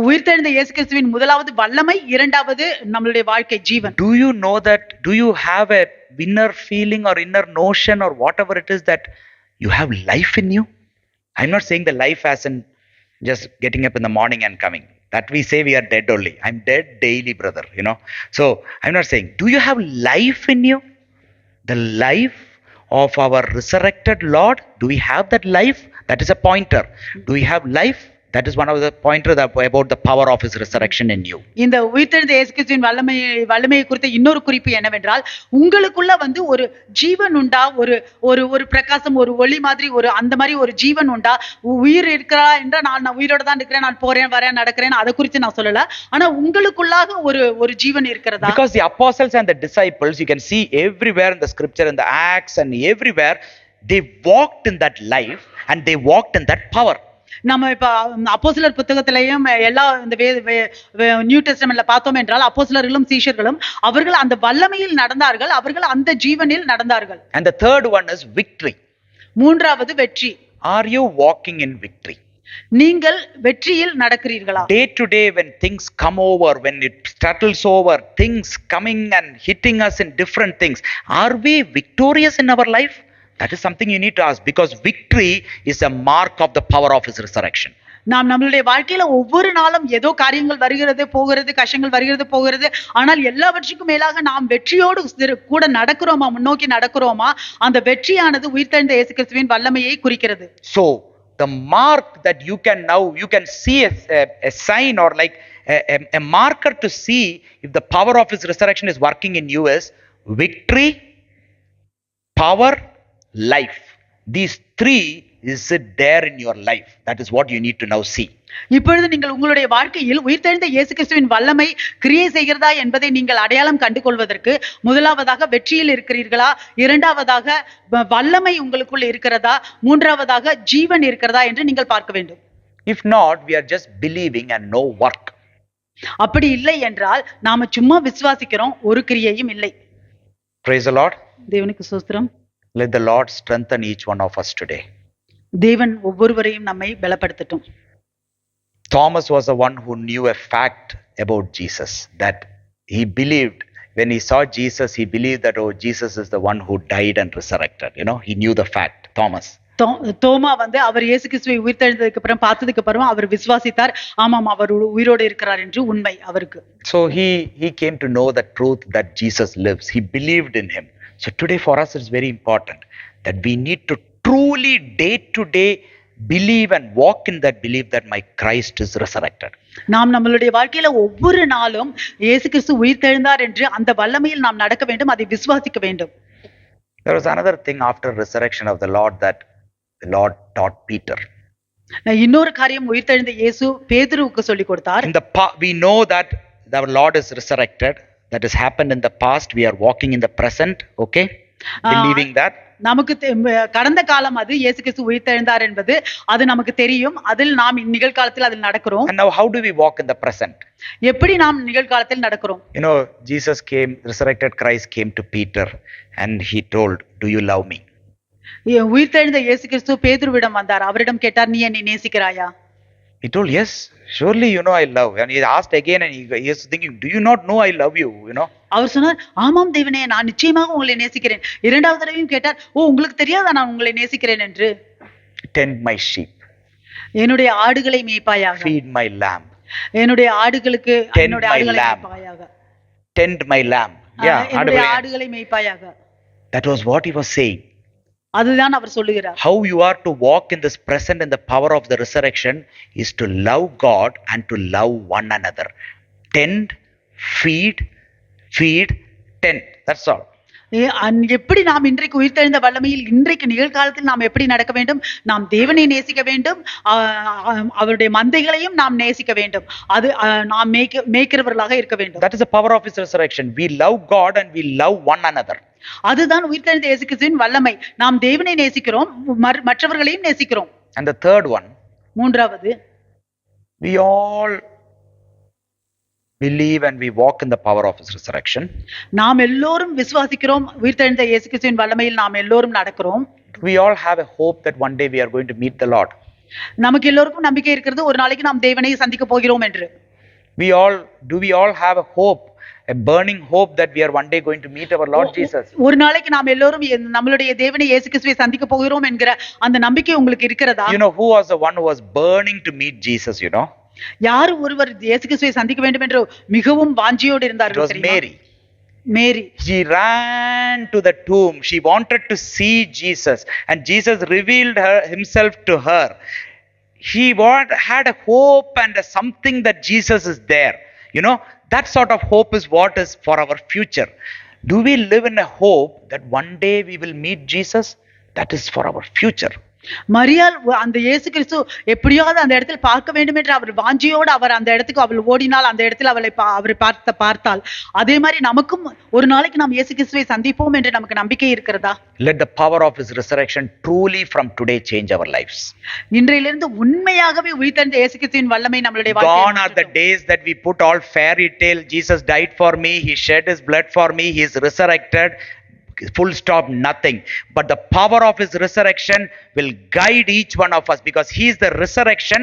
உயிர்த்தெழுந்த இயேசு கிறிஸ்துவின் முதலாவது வல்லமை, இரண்டாவது நம்மளுடைய வாழ்க்கை ஜீவன். Do you know that? Do you have a inner feeling or inner notion or whatever it is that you have life in you? I'm not saying the life as in just getting up in the morning and coming. That we say we are dead only. I'm dead daily, brother, So I'm not saying, do you have life in you? The life of our resurrected Lord. Do we have that life? That is a pointer. Do we have life? That is one of the pointer about the power of his resurrection in you. இந்த உயிர்த்தெழுந்த இயேசு கிறிஸ்துவின் வல்லமையை குறித்த இன்னொரு குறிப்பு என்னவென்றால், உங்களுக்குள்ள ஒரு ஜீவன் உண்டா? ஒரு பிரகாசம், ஒரு ஒளி மாதிரி, அந்த மாதிரி ஒரு ஜீவன் உண்டா? உயிர் இருக்கிறா என்றால் நான் உயிரோட தான் இருக்கிறேன், நான் போறேன் வரேன் நடக்கிறேன், அதை குறித்து நான் சொல்லல. ஆனா உங்களுக்குள்ளாக ஒரு ஜீவன் இருக்கிறதா? Because the apostles and the disciples, you can see everywhere in the scripture, in the Acts and everywhere, they walked in that life and they walked in that power. நம்ம இப்ப அப்போஸ்தலர் புத்தகத்திலையும் எல்லா இந்த நியூ டெஸ்டமென்ட்ல பார்த்தோம் என்றால், அப்போஸ்தலர்களும் சீஷர்களும் அவர்கள் அந்த வல்லமையில் நடந்தார்கள், அவர்கள் அந்த ஜீவனில் நடந்தார்கள். And the third one is victory. மூன்றாவது வெற்றி. Are you walking in victory? நீங்கள் வெற்றியில் நடக்கிறீர்களா? Day to day when things come over, when it settles over, things coming and hitting us in different things, are we victorious in our life? That is something you need to ask, because victory is a mark of the power of his resurrection. நாம் நம்மளுடைய வாழ்க்கையில ஒவ்வொரு நாளும் ஏதோ காரியங்கள் வருகிறது போகிறது, கஷ்டங்கள் வருகிறது போகிறது, ஆனால் எல்லாவற்றுக்கும் மேலாக நாம் வெற்றியோடு கூட நடக்கிறோமா, முன்னோக்கி நடக்கிறோமா? அந்த வெற்றியானது உயிர்த்தெழுந்த இயேசு கிறிஸ்துவின் வல்லமையை குறிக்கிறது. So the mark that you can see a sign or like a marker to see if the power of his resurrection is working in you is victory, power, life. These three is it there in your life? That is what you need to now see. இப்பொழுது நீங்கள் உங்களுடைய வாழ்க்கையில் உயிர்த்தெழுந்த இயேசு கிறிஸ்துவின் வல்லமை கிரியை செய்கிறதா என்பதை நீங்கள் அடையாளம் கண்டு கொள்வதற்கு, முதலாவதாக வெற்றியில் இருக்கிறீர்களா, இரண்டாவதாக வல்லமை உங்களுக்குள் இருக்கிறதா, மூன்றாவதாக ஜீவன் இருக்கிறதா என்று நீங்கள் பார்க்க வேண்டும். If not, we are just believing and no work. அப்படி இல்லை என்றால் நாம சும்மா விசுவாசிக்கிறோம், ஒரு கிரியையும் இல்லை. Praise the Lord. தேவனுக்கு ஸ்தோத்திரம். Let the Lord strengthen each one of us today. தேவன் ஒவ்வொருவரையும் நம்மை பலப்படுத்தட்டும். Thomas was the one who knew a fact about Jesus, that he believed when he saw Jesus, he believed that, oh, Jesus is the one who died and resurrected. He knew the fact. Thomas. தோமா அவர் இயேசு கிறிஸ்துவை உயிர்த்தெழுந்ததுக்கு அப்புறம் பார்த்ததுக்கு அப்புறம் அவர் விசுவாசித்தார். ஆமாம், அவர் உயிரோடு இருக்கிறார் என்று உண்மை அவருக்கு. So he came to know the truth that Jesus lives. He believed in him. So today for us it's very important that we need to truly day to day believe and walk in that belief that my Christ is resurrected. நாம் நம்மளுடைய வாழ்க்கையில ஒவ்வொரு நாளும் இயேசு கிறிஸ்து உயிர்த்தெழுந்தார் என்று அந்த வல்லமையில் நாம் நடக்க வேண்டும், அதை விசுவாசிக்க வேண்டும். There was another thing after resurrection of the Lord that the Lord taught Peter. இன்னொரு காரியம் உயிர்த்தெழுந்த இயேசு பேதுருவுக்கு சொல்லிக் கொடுத்தார். We know that our Lord is resurrected. That has happened in the past. We are walking in the present. Okay, believing that. நமக்கு கடந்த காலம் அது இயேசு கிறிஸ்து உயிர்த்தெழுந்தார் என்பது அது நமக்கு தெரியும். அதில் நாம் நிகழ்காலத்தில் அதில் நடக்கிறோம். And now how do we walk in the present? எப்படி நாம் நிகழ்காலத்தில் நடக்கிறோம்? You know, Jesus came, resurrected Christ came to Peter and he told, "Do you love me?" உயிர்த்தெழுந்த இயேசு கிறிஸ்து பேதுருவிடம் வந்தார். அவரிடம் கேட்டார், நீ என்னை நேசிக்கிறாயா? He told, "Yes, surely you know I love." And he asked again and he was thinking, "Do you not know I love you?" You know. அவர் சொன்னார், ஆமாம் தேவனே, நான் நிச்சயமாக உங்களை நேசிக்கிறேன். இரண்டாவது தடவையும் கேட்டார், ஓ உங்களுக்கு தெரியாதா நான் உங்களை நேசிக்கிறேன் என்று? Tend my sheep. என்னுடைய ஆடுகளை மேய்ப்பாயாக. Feed my lamb. என்னுடைய ஆடுகளுக்கு என்னுடைய ஆடுகளை lamb. மேய்ப்பாயாக. Tend my lamb. Yeah, என்னுடைய ஆடுகளை மேய்ப்பாயாக. That was what he was saying. அதுதான் அவர் சொல்லுகிறார். How you are to walk in this present in the power of the resurrection is to love God and to love one another. Tend, feed, tend. That's all. எப்படி நாம் இன்றைக்கு உயிர்த்தெழுந்த வல்லமையில் இன்றைக்கு நிகழ்காலத்தில் நாம் எப்படி நடக்க வேண்டும்? நாம் தேவனை நேசிக்க வேண்டும், அவருடைய மந்தைகளையும் நாம் நேசிக்க வேண்டும். அது நாம் மேய்க்கிறவர்களாக இருக்க வேண்டும். That is the power of his resurrection. We love God and we love one another. அதுதான் உயிர்த்தெழுந்த இயேசு கிறிஸ்துவின் வல்லமை. நாம் தேவனை நேசிக்கிறோம், மற்றவர்களையும் நேசிக்கிறோம். And the third one, மூன்றாவது, we all believe and we walk in the power of his resurrection. நாம் எல்லோரும் விசுவாசிக்கிறோம், உயிர்த்தெழுந்த இயேசு கிறிஸ்துவின் வல்லமையில் நாம் எல்லோரும் நடக்கிறோம். We all have a hope that one day we are going to meet the Lord. நமக்கு எல்லோருக்கும் நம்பிக்கை இருக்கிறது, ஒரு நாளைக்கு நாம் தேவனை சந்திக்க போகிறோம் என்று. We all have a hope, a burning hope that we are one day going to meet our Lord Jesus? ஒரு நாளைக்கு நாம் எல்லோரும் நம்மளுடைய தேவனை இயேசு கிறிஸ்துவை சந்திக்க போகிறோம் என்கிற அந்த நம்பிக்கை உங்களுக்கு இருக்கிறதா? You know who was the one who was burning to meet Jesus, you know? யார் ஒருவர் இயேசு கிறிஸ்துவை சந்திக்க வேண்டும் என்று மிகவும் வாஞ்சியோடு இருந்தார்கள்? It was Mary. Mary. She ran to the tomb. She wanted to see Jesus and Jesus revealed himself to her. She had a hope and something that Jesus is there. You know, that sort of hope is what is for our future. Do we live in a hope that one day we will meet Jesus? That is for our future. மரியாள் அந்த இயேசு கிறிஸ்து எப்படியாவது அந்த இடத்தில் பார்க்க வேண்டும் என்று அவர் வாஞ்சியோடு அவர் அந்த இடத்துக்கு அவள் ஓடினால், அந்த இடத்தில் அவரை பார்த்தால், அதே மாதிரி நமக்கும் ஒரு நாளைக்கு நாம் இயேசு கிறிஸ்துவை சந்திப்போம் என்று நமக்கு நம்பிக்கை இருக்கிறதா? Let the power of his resurrection truly from today change our lives. இன்றையிலிருந்து உண்மையாகவே உயிர்த்தெழுந்த இயேசு கிறிஸ்துவின் வல்லமை நம்மளுடைய வாழ்க்கையில். Gone are the days that we put all fairy tale. Jesus died for me, he shed his blood for me, he is resurrected. Full stop, nothing. But the power of his resurrection will guide each one of us because he is the resurrection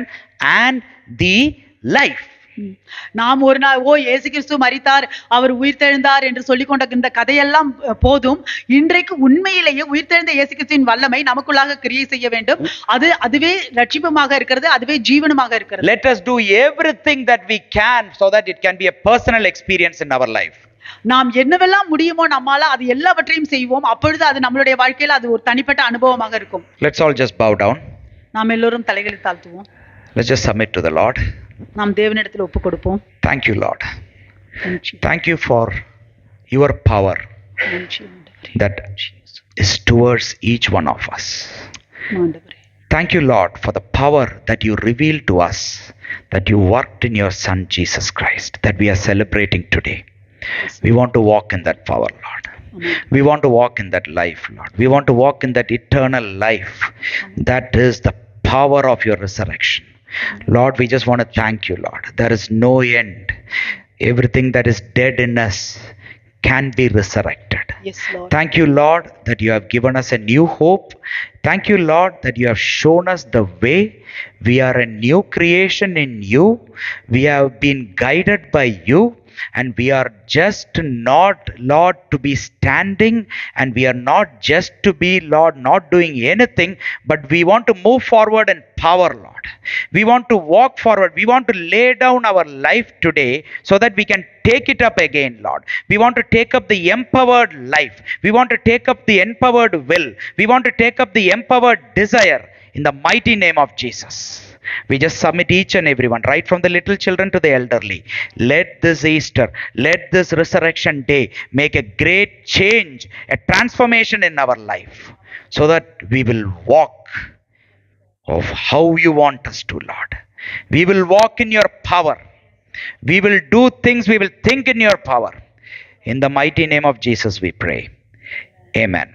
and the life. நாம் ஒரு நாள் இயேசு கிறிஸ்து மரித்தார், அவர் உயிர்த்தெழுந்தார் என்று சொல்லிக் கொண்ட இந்த கதையெல்லாம் போதும். இன்றைக்கு உண்மையிலேயே உயிர்த்தெழுந்த இயேசு கிறிஸ்துவின் வல்லமை நமக்குள்ளாக கிரியை செய்ய வேண்டும். அதுவே ரட்சிப்புமாக இருக்கிறது, அதுவே ஜீவனமாக இருக்கிறது. Let us do everything that we can so that it can be a personal experience in our life. நாம் என்னவெல்லாம் முடியுமோ நம்மால அது எல்லாவற்றையும் செய்வோம். அப்பொழுது அது நம்மளுடைய வாழ்க்கையில அது ஒரு தனிப்பட்ட அனுபவமாக இருக்கும். Let's all just bow down. நாம் எல்லோரும் தலைகளை தாழ்த்துவோம். Let's just submit to the Lord. நாம் தேவனிடத்தில் ஒப்பு கொடுப்போம். Thank you, Lord. Thank you for your power that is towards each one of us. Thank you, Lord, for the power that you revealed to us, that you worked in your Son Jesus Christ, that we are celebrating today. We want to walk in that power, Lord. We want to walk in that life, Lord. We want to walk in that eternal life. That is the power of your resurrection. Lord, we just want to thank you, Lord. There is no end. Everything that is dead in us can be resurrected. Yes, Lord. Thank you, Lord, that you have given us a new hope. Thank you, Lord, that you have shown us the way. We are a new creation in you. We have been guided by you. And we are just not, Lord, to be standing, and we are not just to be, Lord, not doing anything, but we want to move forward in power, Lord. We want to walk forward. We want to lay down our life today so that we can take it up again, Lord. We want to take up the empowered life. We want to take up the empowered will. We want to take up the empowered desire in the mighty name of Jesus. We just submit each and everyone, right from the little children to the elderly. Let this Easter, let this resurrection day make a great change, a transformation in our life, so that we will walk of how you want us to, Lord. We will walk in your power. We will do things, we will think in your power. In the mighty name of Jesus we pray. Amen.